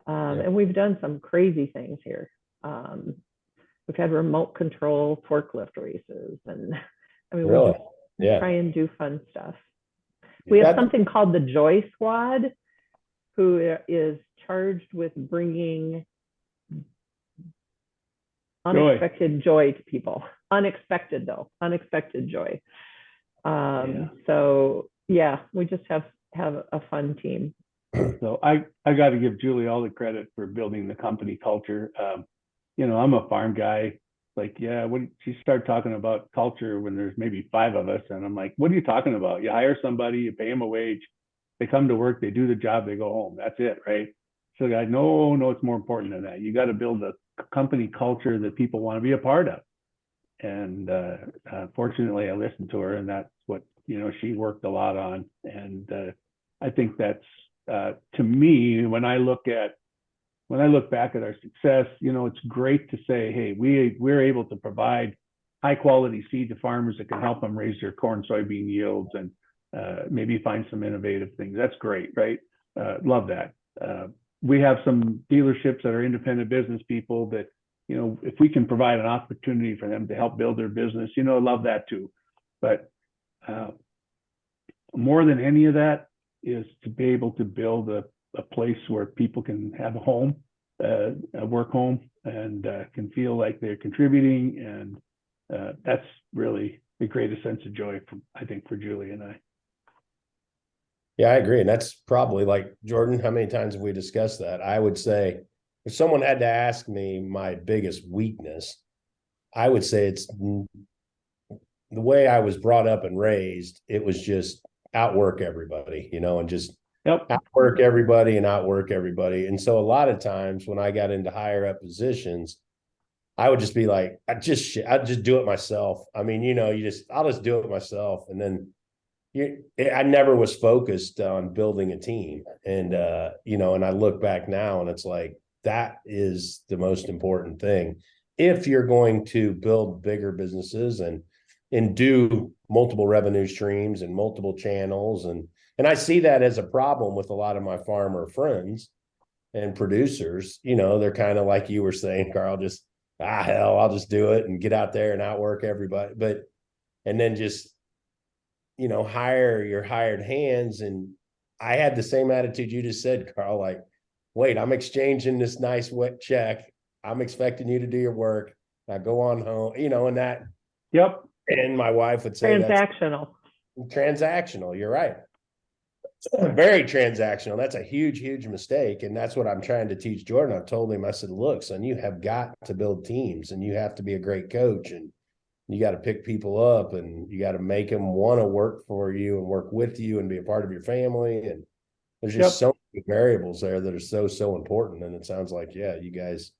And we've done some crazy things here. We've had remote control forklift races, and Really? we just try and do fun stuff. We have something called the Joy Squad, who is charged with bringing unexpected joy to people. Unexpected joy. So yeah, we just have a fun team. So I got to give Julie all the credit for building the company culture. I'm a farm guy. Like, she started talking about culture when there's maybe 5 of us, and I'm like, what are you talking about? You hire somebody, you pay them a wage, they come to work, they do the job, they go home. That's it, right? So I no, it's more important than that. You got to build a company culture that people want to be a part of. And fortunately, I listened to her, and that's what she worked a lot on. And I think that's to me, when I look back at our success, it's great to say, hey, we're able to provide high quality seed to farmers that can help them raise their corn, soybean yields, and maybe find some innovative things. That's great, right? Love that. We have some dealerships that are independent business people that, if we can provide an opportunity for them to help build their business, love that too. But more than any of that is to be able to build a place where people can have a home, a work home, and can feel like they're contributing. And that's really the greatest sense of joy, I think, for Julie and I. Yeah, I agree. And that's probably, like, Jordan, how many times have we discussed that? I would say if someone had to ask me my biggest weakness, I would say it's the way I was brought up and raised. It was just outwork everybody, and just outwork everybody. And so a lot of times when I got into higher up positions, I would just be like, I'd just do it myself. I'll just do it myself. And then I never was focused on building a team. And, and I look back now and it's like, that is the most important thing. If you're going to build bigger businesses and do multiple revenue streams and multiple channels. And I see that as a problem with a lot of my farmer friends and producers. They're kind of like you were saying, Carl, just hell, I'll just do it and get out there and outwork everybody. And then just, hire your hired hands. And I had the same attitude you just said, Carl, like, wait, I'm exchanging this nice wet check. I'm expecting you to do your work. Now go on home, and that, Yep. and my wife would say Transactional. that's transactional. You're right. Very transactional. That's a huge, huge mistake. And that's what I'm trying to teach Jordan. I've told him, I said, look, son, you have got to build teams and you have to be a great coach and you got to pick people up and you got to make them want to work for you and work with you and be a part of your family. And there's just so many variables there that are so important. And it sounds like, yeah, you guys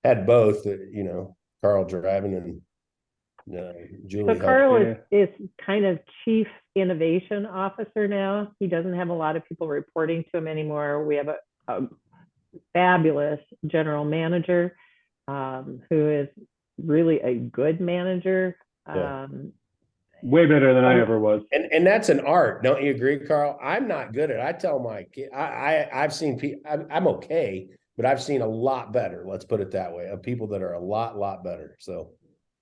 had both, Carl driving and Julie. So Carl is kind of chief innovation officer now. He doesn't have a lot of people reporting to him anymore. We have a fabulous general manager who is really a good manager. Way better than I ever was. And that's an art. Don't you agree, Carl? I'm not good at it. I tell my kid, I've seen people, I'm okay, but I've seen a lot better. Let's put it that way, of people that are a lot better. So.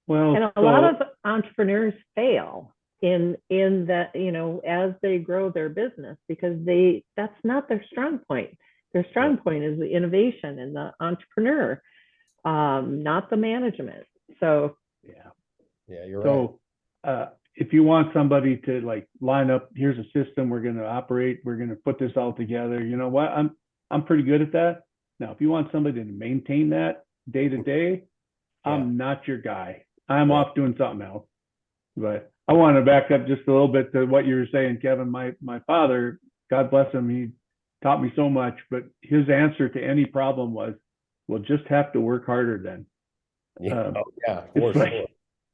Well, and a lot of entrepreneurs fail in that, as they grow their business, because that's not their strong point. Their strong point is the innovation and the entrepreneur, not the management. So yeah, you're right. So if you want somebody to like line up, here's a system we're going to operate, we're going to put this all together. You know what? I'm pretty good at that. Now, if you want somebody to maintain that day to day, I'm not your guy. I'm off doing something else. But I want to back up just a little bit to what you were saying, Kevin. My father, God bless him, he taught me so much, but his answer to any problem was, we'll just have to work harder then.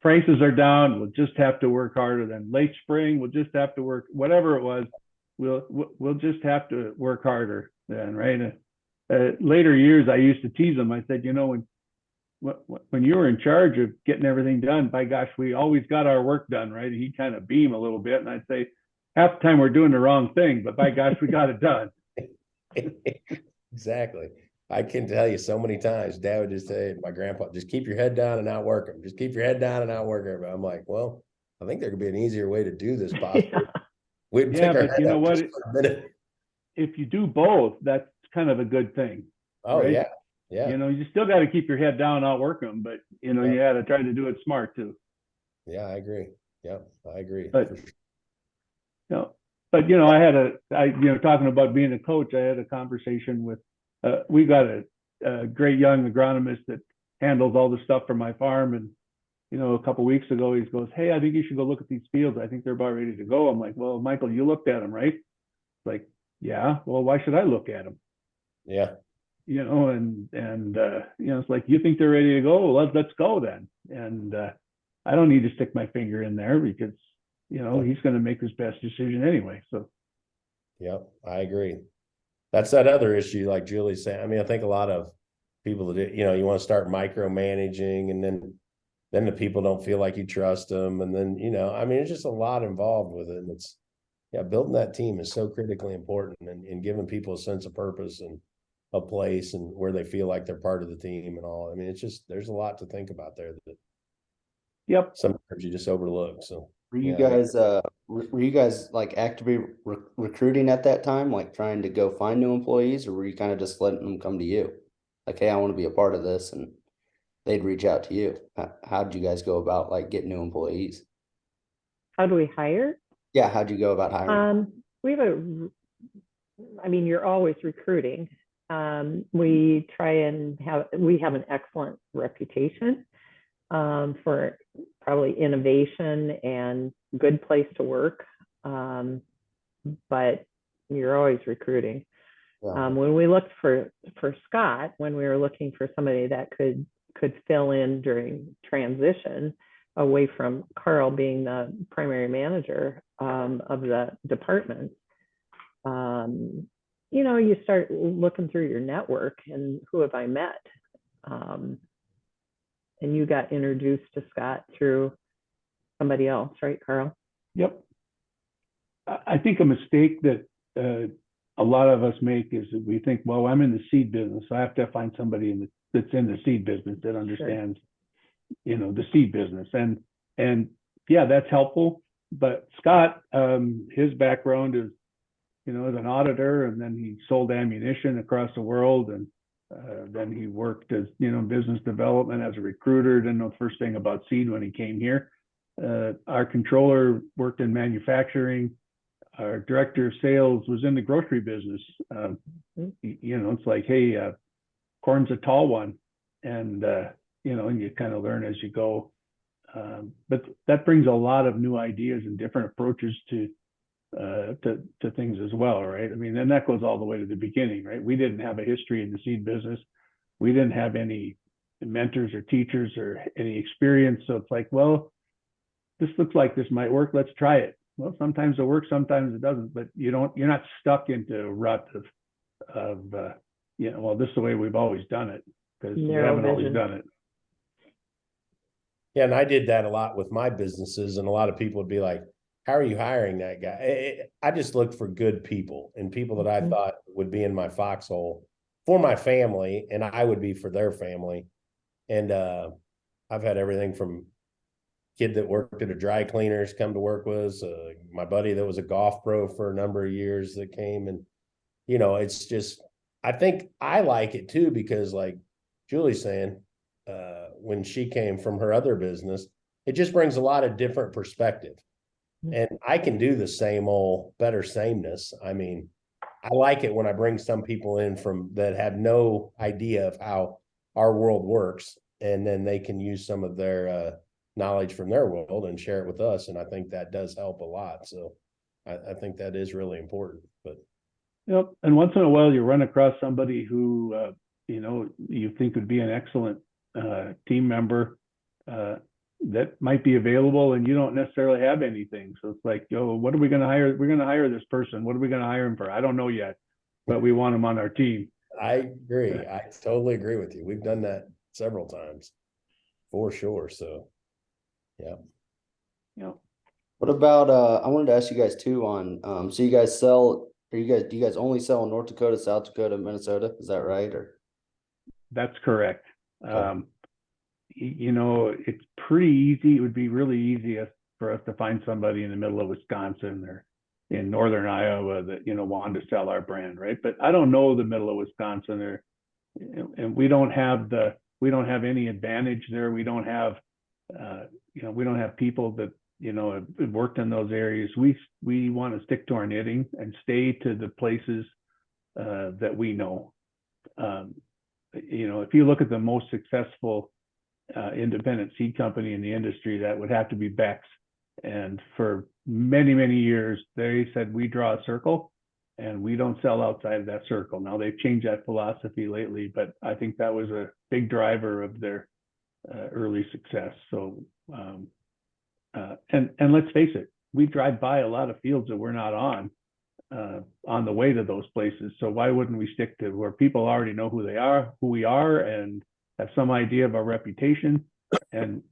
Prices are down, we'll just have to work harder then. Late spring, we'll just have to work, whatever it was, we'll just have to work harder then, right? Later years, I used to tease him. I said, when you were in charge of getting everything done, by gosh, we always got our work done, right? And he'd kind of beam a little bit. And I'd say, half the time we're doing the wrong thing, but by gosh, we got it done. Exactly. I can tell you so many times, Dad would just say, my grandpa, just keep your head down and outwork them. Just keep your head down and outwork everybody. I'm like, well, I think there could be an easier way to do this possibly. But you know what? If you do both, that's kind of a good thing. Oh, right? Yeah. Yeah. You still got to keep your head down, outwork them, but you got to try to do it smart too. Yeah, I agree. Yeah, I agree. But I had talking about being a coach, I had a conversation with, we got a great young agronomist that handles all the stuff for my farm. And, a couple of weeks ago, he goes, hey, I think you should go look at these fields. I think they're about ready to go. I'm like, well, Michael, you looked at them, right? Like, yeah, well, why should I look at them? Yeah. It's like, you think they're ready to go? Well, let's go then. And I don't need to stick my finger in there because, he's going to make his best decision anyway. So. Yep, I agree. That's that other issue, like Julie's saying. I mean, I think a lot of people that, you want to start micromanaging and then the people don't feel like you trust them. And then, it's just a lot involved with it. And it's, building that team is so critically important and giving people a sense of purpose and a place and where they feel like they're part of the team and all. I mean, it's just, there's a lot to think about there that sometimes you just overlook. So were you guys like actively recruiting at that time, like trying to go find new employees, or were you kind of just letting them come to you? Like, hey, I want to be a part of this, and they'd reach out to you. How did you guys go about like getting new employees? How do we hire? Yeah, how'd you go about hiring? You're always recruiting. We have an excellent reputation for probably innovation and good place to work. But you're always recruiting. Yeah. When we looked for Scott, when we were looking for somebody that could fill in during transition away from Carl being the primary manager of the department, you start looking through your network and who have I met? And you got introduced to Scott through somebody else, right, Carl? Yep. I think a mistake that a lot of us make is that we think, well, I'm in the seed business, so I have to find somebody that's in the seed business that understands, the seed business. And yeah, that's helpful. But Scott, his background is, as an auditor, and then he sold ammunition across the world, and then he worked as, business development as a recruiter. Didn't know the first thing about seed when he came here. Our controller worked in manufacturing. Our director of sales was in the grocery business. It's like, hey, corn's a tall one, and and you kind of learn as you go. But that brings a lot of new ideas and different approaches to things as well, right? I mean, and that goes all the way to the beginning, right? We didn't have a history in the seed business. We didn't have any mentors or teachers or any experience. So it's like, well, this looks like this might work. Let's try it. Well, sometimes it works, sometimes it doesn't. But you're not stuck into a rut of well, this is the way we've always done it, because we haven't always done it. Yeah, and I did that a lot with my businesses, and a lot of people would be like, how are you hiring that guy? I just looked for good people and people that I thought would be in my foxhole for my family, and I would be for their family. And I've had everything from kid that worked at a dry cleaners come to work with us, my buddy that was a golf pro for a number of years that came. And, it's just, I think I like it too, because like Julie's saying, when she came from her other business, it just brings a lot of different perspective. And I can do the same old better sameness. I mean, I like it when I bring some people in from that have no idea of how our world works, and then they can use some of their knowledge from their world and share it with us. And I think that does help a lot. So I think that is really important. But and once in a while you run across somebody who you think would be an excellent team member that might be available, and you don't necessarily have anything. So it's like, what are we going to hire? We're going to hire this person. What are we going to hire him for? I don't know yet, but we want him on our team. I agree. I totally agree with you. We've done that several times for sure. So, yeah. What about, I wanted to ask you guys too on, so you guys do you guys only sell in North Dakota, South Dakota, Minnesota? Is that right? Or? That's correct. It's pretty easy. It would be really easy for us to find somebody in the middle of Wisconsin or in northern Iowa that, wanted to sell our brand, right? But I don't know the middle of Wisconsin, and we don't have any advantage there. We don't have, we don't have people that, have worked in those areas. We want to stick to our knitting and stay to the places that we know. If you look at the most successful independent seed company in the industry, that would have to be Beck's. And for many, many years, they said, we draw a circle and we don't sell outside of that circle. Now they've changed that philosophy lately, but I think that was a big driver of their early success. So, and let's face it, we drive by a lot of fields that we're not on the way to those places. So why wouldn't we stick to where people already know who we are, and have some idea of our reputation, and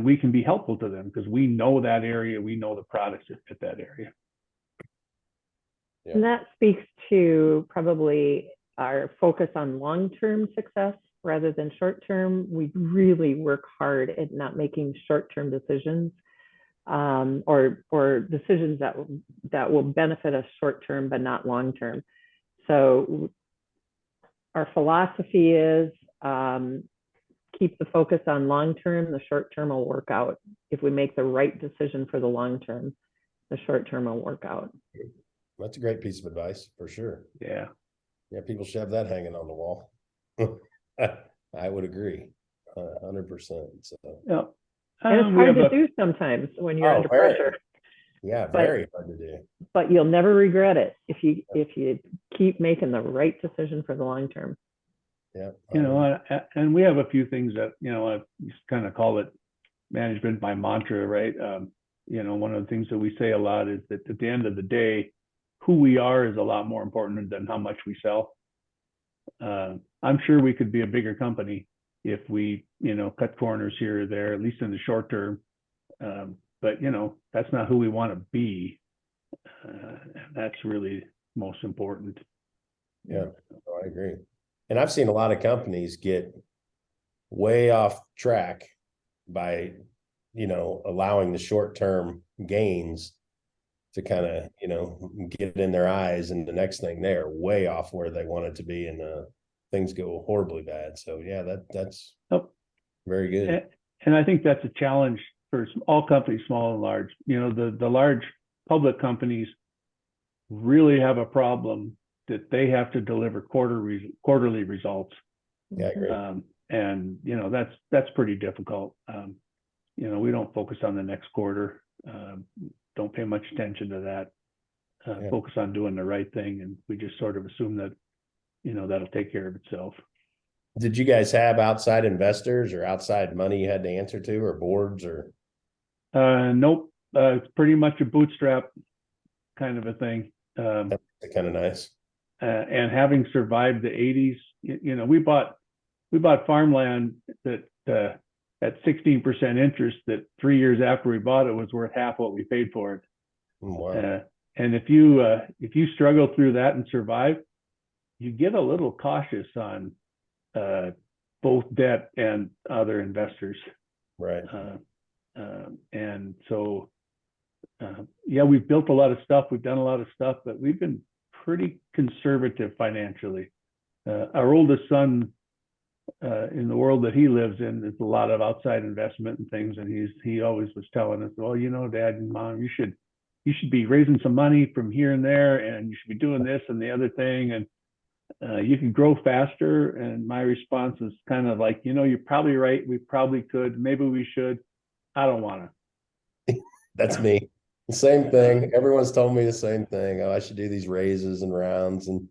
we can be helpful to them because we know that area, we know the products that fit that area. Yeah. And that speaks to probably our focus on long-term success rather than short-term. We really work hard at not making short-term decisions, or decisions that will benefit us short-term but not long-term. So our philosophy is keep the focus on long-term. The short-term will work out. If we make the right decision for the long-term, the short-term will work out. That's a great piece of advice for sure. Yeah. Yeah, people should have that hanging on the wall. I would agree 100%. So yeah. And it's hard to do sometimes when you're under pressure. Yeah, very hard to do. But you'll never regret it if you keep making the right decision for the long term. Yeah. And we have a few things that, I just kind of call it management by mantra, right? One of the things that we say a lot is that at the end of the day, who we are is a lot more important than how much we sell. I'm sure we could be a bigger company if we, cut corners here or there, at least in the short term. But, that's not who we want to be. That's really most important. Yeah, I agree. And I've seen a lot of companies get way off track by, allowing the short-term gains to kind of, get in their eyes. And the next thing, they're way off where they want it to be. And things go horribly bad. So yeah, that's very good. And I think that's a challenge for all companies, small and large. The large public companies really have a problem that they have to deliver quarterly results. Yeah, I agree. And that's pretty difficult. We don't focus on the next quarter. Don't pay much attention to that. Focus on doing the right thing, and we just sort of assume that that'll take care of itself. Did you guys have outside investors or outside money you had to answer to, or boards, or? Nope. It's pretty much a bootstrap kind of a thing. That's kind of nice. And having survived the 80s, we bought farmland that at 16% interest, that 3 years after we bought it was worth half what we paid for it. Wow. And if you struggle through that and survive, you get a little cautious on both debt and other investors. Right. And so, we've built a lot of stuff. We've done a lot of stuff, but we've been pretty conservative financially. Our oldest son, in the world that he lives in, there's a lot of outside investment and things, and he always was telling us, well, Dad and Mom, you should be raising some money from here and there, and you should be doing this and the other thing, and you can grow faster. And my response is kind of like, you're probably right. We probably could. Maybe we should. I don't want to. That's me. The same thing. Everyone's told me the same thing. Oh, I should do these raises and rounds. And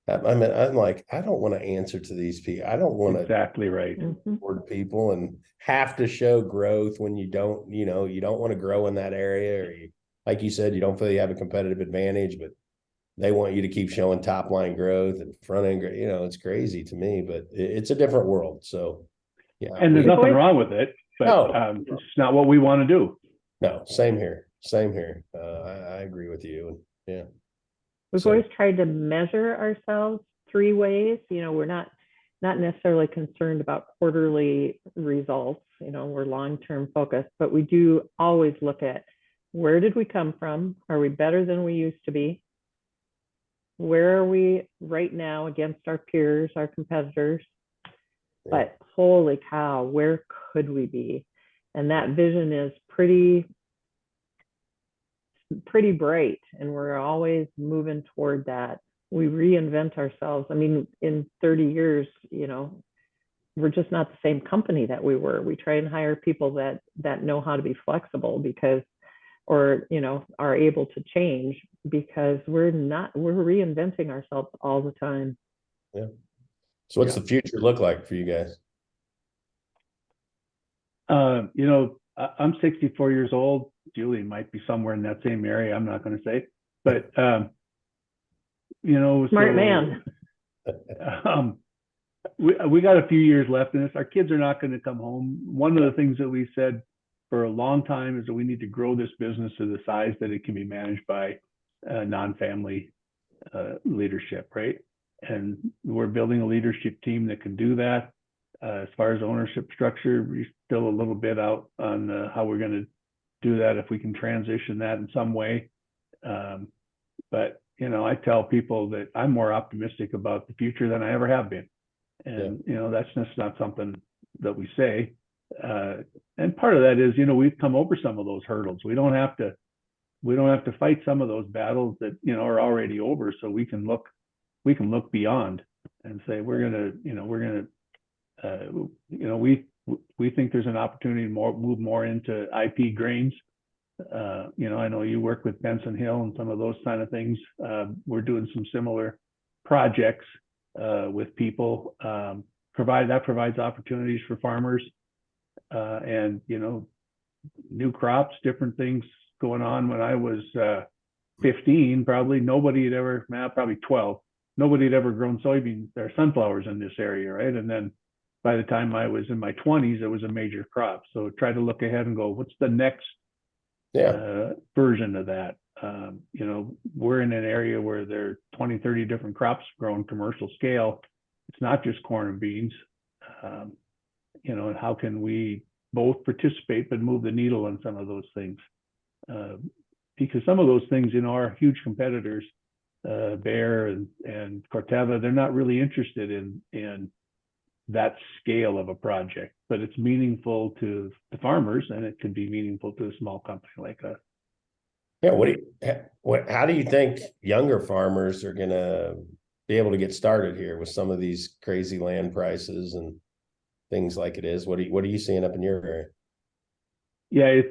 I'm like, I don't want to answer to these people. I don't want to exactly right. board people and have to show growth when you don't want to grow in that area, or like you said, you don't feel you have a competitive advantage, but they want you to keep showing top line growth and front end. It's crazy to me, but it's a different world. So yeah. And there's nothing wrong with it, but it's not what we want to do. No, same here. I agree with you. Yeah. We've always tried to measure ourselves 3 ways. We're not necessarily concerned about quarterly results. We're long-term focused, but we do always look at, where did we come from? Are we better than we used to be? Where are we right now against our peers, our competitors? Yeah. But holy cow, where could we be? And that vision is pretty bright, and we're always moving toward that. We reinvent ourselves. I mean, in 30 years, we're just not the same company that we were. We try and hire people that know how to be flexible, or are able to change, because we're reinventing ourselves all the time. Yeah. So what's the future look like for you guys? I'm 64 years old. Julie might be somewhere in that same area. I'm not going to say, but smart man. We got a few years left in this. Our kids are not going to come home. One of the things that we said for a long time is that we need to grow this business to the size that it can be managed by non-family leadership, right? And we're building a leadership team that can do that. As far as ownership structure, we're still a little bit out on how we're going to do that, if we can transition that in some way. But I tell people that I'm more optimistic about the future than I ever have been. And that's just not something that we say. And part of that is, we've come over some of those hurdles. We don't have to fight some of those battles that are already over. So we can look beyond and say we think there's an opportunity to move more into IP grains. I know you work with Benson Hill and some of those kind of things. We're doing some similar projects with people. Provides opportunities for farmers, and new crops, different things going on. When I was 15, probably 12. Nobody had ever grown soybeans or sunflowers in this area, right? And then by the time I was in my 20s, it was a major crop. So try to look ahead and go, what's the next version of that? We're in an area where there are 20, 30 different crops grown commercial scale. It's not just corn and beans. and how can we both participate but move the needle on some of those things? Because some of those things, are huge competitors, Bayer and Corteva. They're not really interested in that scale of a project, but it's meaningful to the farmers, and it could be meaningful to a small company like us. Yeah. How do you think younger farmers are going to be able to get started here with some of these crazy land prices and things like it is? What are you seeing up in your area? Yeah,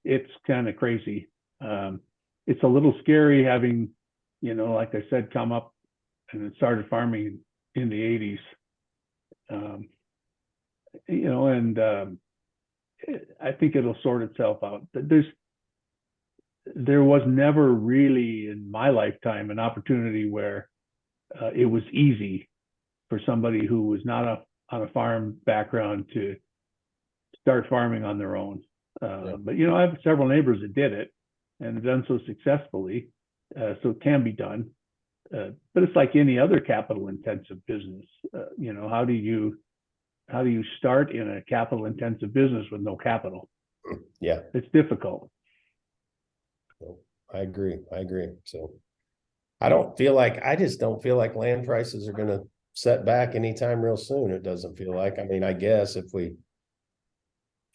it's kind of crazy. It's a little scary having, like I said, come up and started farming in the 80s. I think it'll sort itself out. There was never really in my lifetime an opportunity where it was easy for somebody who was not on a farm background to start farming on their own. But I have several neighbors that did it and have done so successfully. So it can be done. But it's like any other capital intensive business. How do you start in a capital intensive business with no capital? Yeah, it's difficult. I agree. So I just don't feel like land prices are going to set back anytime real soon. It doesn't feel like. I mean, I guess if we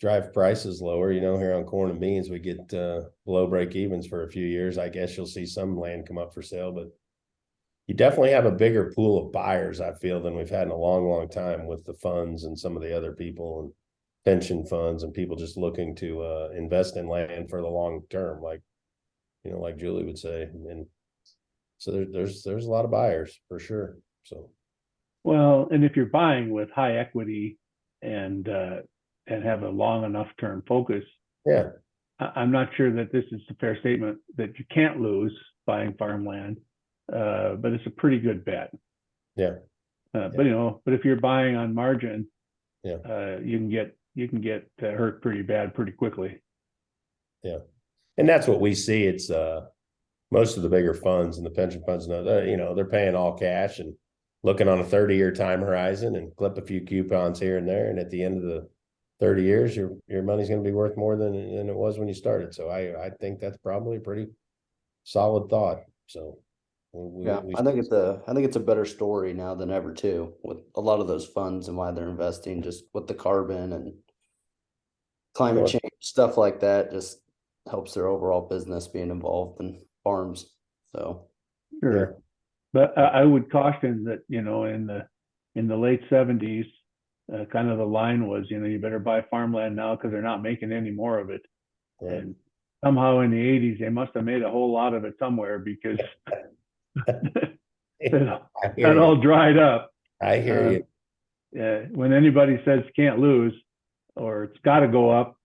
drive prices lower, here on corn and beans, we get below break evens for a few years. I guess you'll see some land come up for sale, but you definitely have a bigger pool of buyers, I feel, than we've had in a long, long time with the funds and some of the other people and pension funds and people just looking to invest in land for the long term, like Julie would say. And so there's a lot of buyers for sure. So, well, and if you're buying with high equity and have a long enough term focus, yeah, I'm not sure that this is a fair statement that you can't lose buying farmland, but it's a pretty good bet. Yeah. But if you're buying on margin, yeah, you can get hurt pretty bad pretty quickly. Yeah. And that's what we see. It's most of the bigger funds and the pension funds know that, they're paying all cash and looking on a 30-year time horizon and clip a few coupons here and there. And at the end of the 30 years, your money's going to be worth more than it was when you started. So I think that's probably a pretty solid thought. So I think it's a better story now than ever too, with a lot of those funds and why they're investing, just with the carbon and climate change, stuff like that, just helps their overall business being involved in farms. So sure. Yeah. But I would caution that, in the late 70s, kind of the line was, you better buy farmland now because they're not making any more of it. Right. And somehow in the 80s, they must have made a whole lot of it somewhere because that all dried up. I hear you. Yeah, when anybody says can't lose or it's got to go up,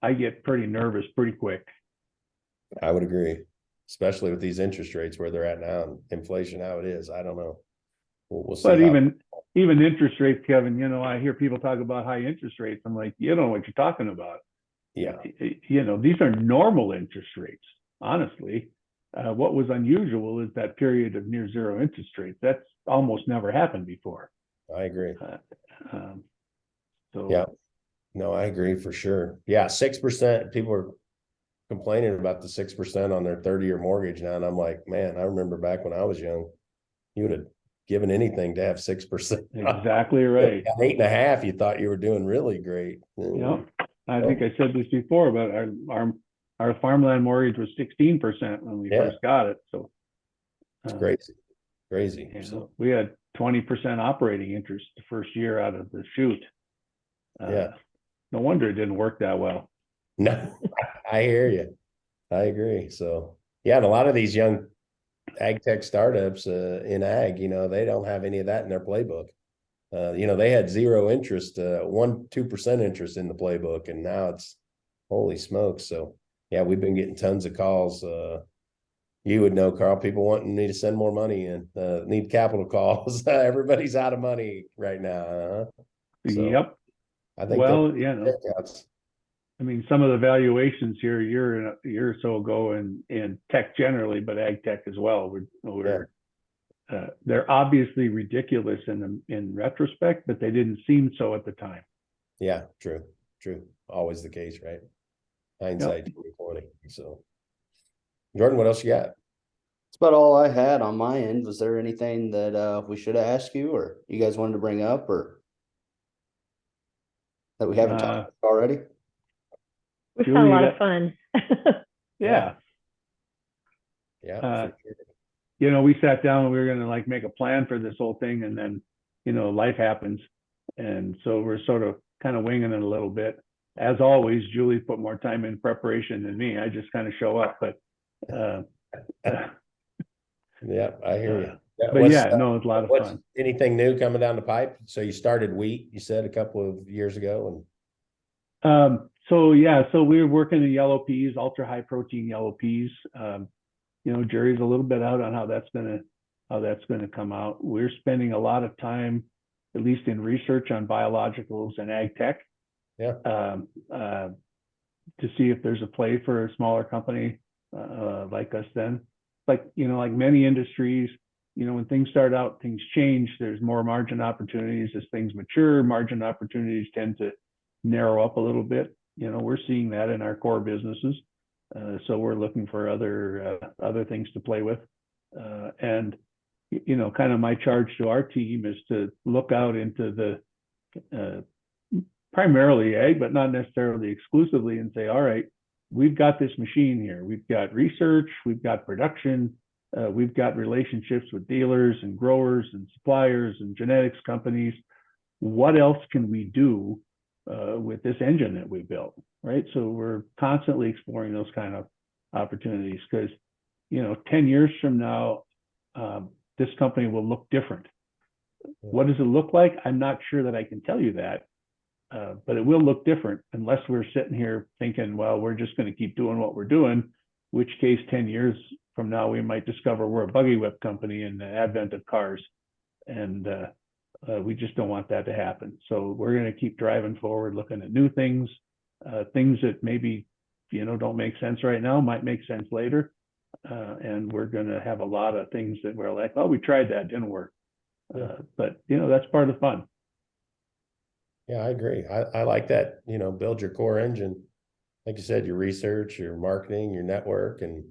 I get pretty nervous pretty quick. I would agree, especially with these interest rates where they're at now and inflation how it is. I don't know. We'll see. But even interest rates, Kevin, I hear people talk about high interest rates. I'm like, you don't know what you're talking about. Yeah. These are normal interest rates, honestly. What was unusual is that period of near zero interest rates. That's almost never happened before. I agree. So yeah, no, I agree for sure. Yeah, 6%. People are complaining about the 6% on their 30-year mortgage now, and I'm like, man, I remember back when I was young, you would have given anything to have 6%. Exactly right. At 8.5%, you thought you were doing really great. I think I said this before, but our farmland mortgage was 16% when we first got it. So it's crazy. So we had 20% operating interest the first year out of the chute. No wonder it didn't work that well. No, I hear you. I agree. So and a lot of these young ag tech startups in ag, they don't have any of that in their playbook. They had zero interest, 1-2% interest in the playbook, and now it's holy smokes. So we've been getting tons of calls. You would know, Carl, people wanting me to send more money in, need capital calls. Everybody's out of money right now. So yep. I think I mean, some of the valuations here a year or so ago in tech generally, but ag tech as well, they're obviously ridiculous in retrospect, but they didn't seem so at the time. Yeah, true. Always the case, right? Hindsight 2020. So Jordan, what else you got? That's about all I had on my end. Was there anything that we should have asked you or you guys wanted to bring up or that we haven't talked about already? We've had a Julie, lot of fun. Yeah. Yeah, for sure. You know, we sat down and we were going to like make a plan for this whole thing, and then, you know, life happens. And so we're sort of kind of winging it a little bit. As always, Julie put more time in preparation than me. I just kind of show up, but Yeah, I hear you. but yeah, no, it's a lot of What's fun. anything new coming down the pipe? So you started wheat, you said a couple of years ago, So yeah, so we were working in yellow peas, ultra high protein yellow peas. You know, Jerry's a little bit out on how that's gonna come out. We're spending a lot of time, at least in research on biologicals and ag tech. Yeah. To see if there's a play for a smaller company like us then. Like, you know, like many industries, you know, when things start out, things change. There's more margin opportunities as things mature. Margin opportunities tend to narrow up a little bit. You know, we're seeing that in our core businesses. So we're looking for other things to play with. And, you know, kind of my charge to our team is to look out into the primarily ag, but not necessarily exclusively, and say, all right, we've got this machine here. We've got research, we've got production, we've got relationships with dealers and growers and suppliers and genetics companies. What else can we do with this engine that we built, right? So we're constantly exploring those kind of opportunities because, you know, 10 years from now, this company will look different. What does it look like? I'm not sure that I can tell you that. But it will look different unless we're sitting here thinking, well, we're just going to keep doing what we're doing, which case 10 years from now, we might discover we're a buggy whip company in the advent of cars. And we just don't want that to happen. So we're going to keep driving forward, looking at new things, things that maybe, you know, don't make sense right now, might make sense later. And we're going to have a lot of things that we're like, oh, we tried that, didn't work. But, you know, that's part of the fun. Yeah, I agree. I like that, you know, build your core engine. Like you said, your research, your marketing, your network, and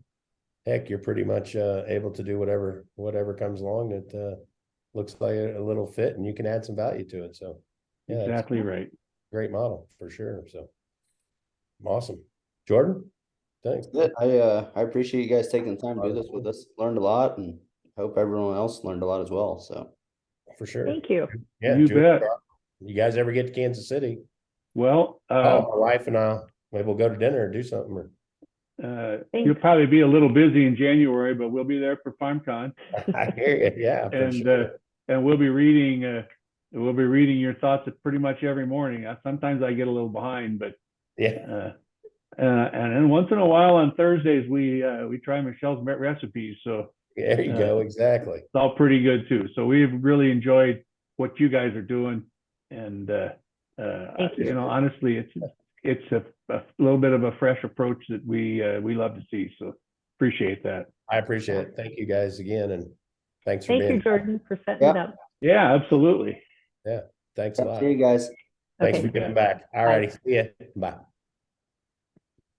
heck, you're pretty much able to do whatever comes along that looks like a little fit and you can add some value to it. So yeah, Exactly right. Great model for sure. So awesome. Jordan, thanks. Good. I appreciate you guys taking the time to do this with us. Learned a lot and hope everyone else learned a lot as well. So For sure. Thank you. Yeah, You bet. You guys ever get to Kansas City? Well, My wife and I, maybe we'll go to dinner or do something. you'll probably be a little busy in January, but we'll be there for FarmCon. I hear you. Yeah, for sure. And we'll be reading your thoughts pretty much every morning. Sometimes I get a little behind, but yeah. And then once in a while on Thursdays we try Michelle's recipes. So There you go. Exactly. It's all pretty good too. So we've really enjoyed what you guys are doing, and you know, honestly, it's a little bit of a fresh approach that we love to see. So appreciate that. I appreciate it. Thank you guys again, and thanks for being. Thank you, Jordan, for setting it up. Yeah, absolutely. Yeah, thanks a lot. See you guys. Thanks Okay. for coming back. All righty. See ya. Bye.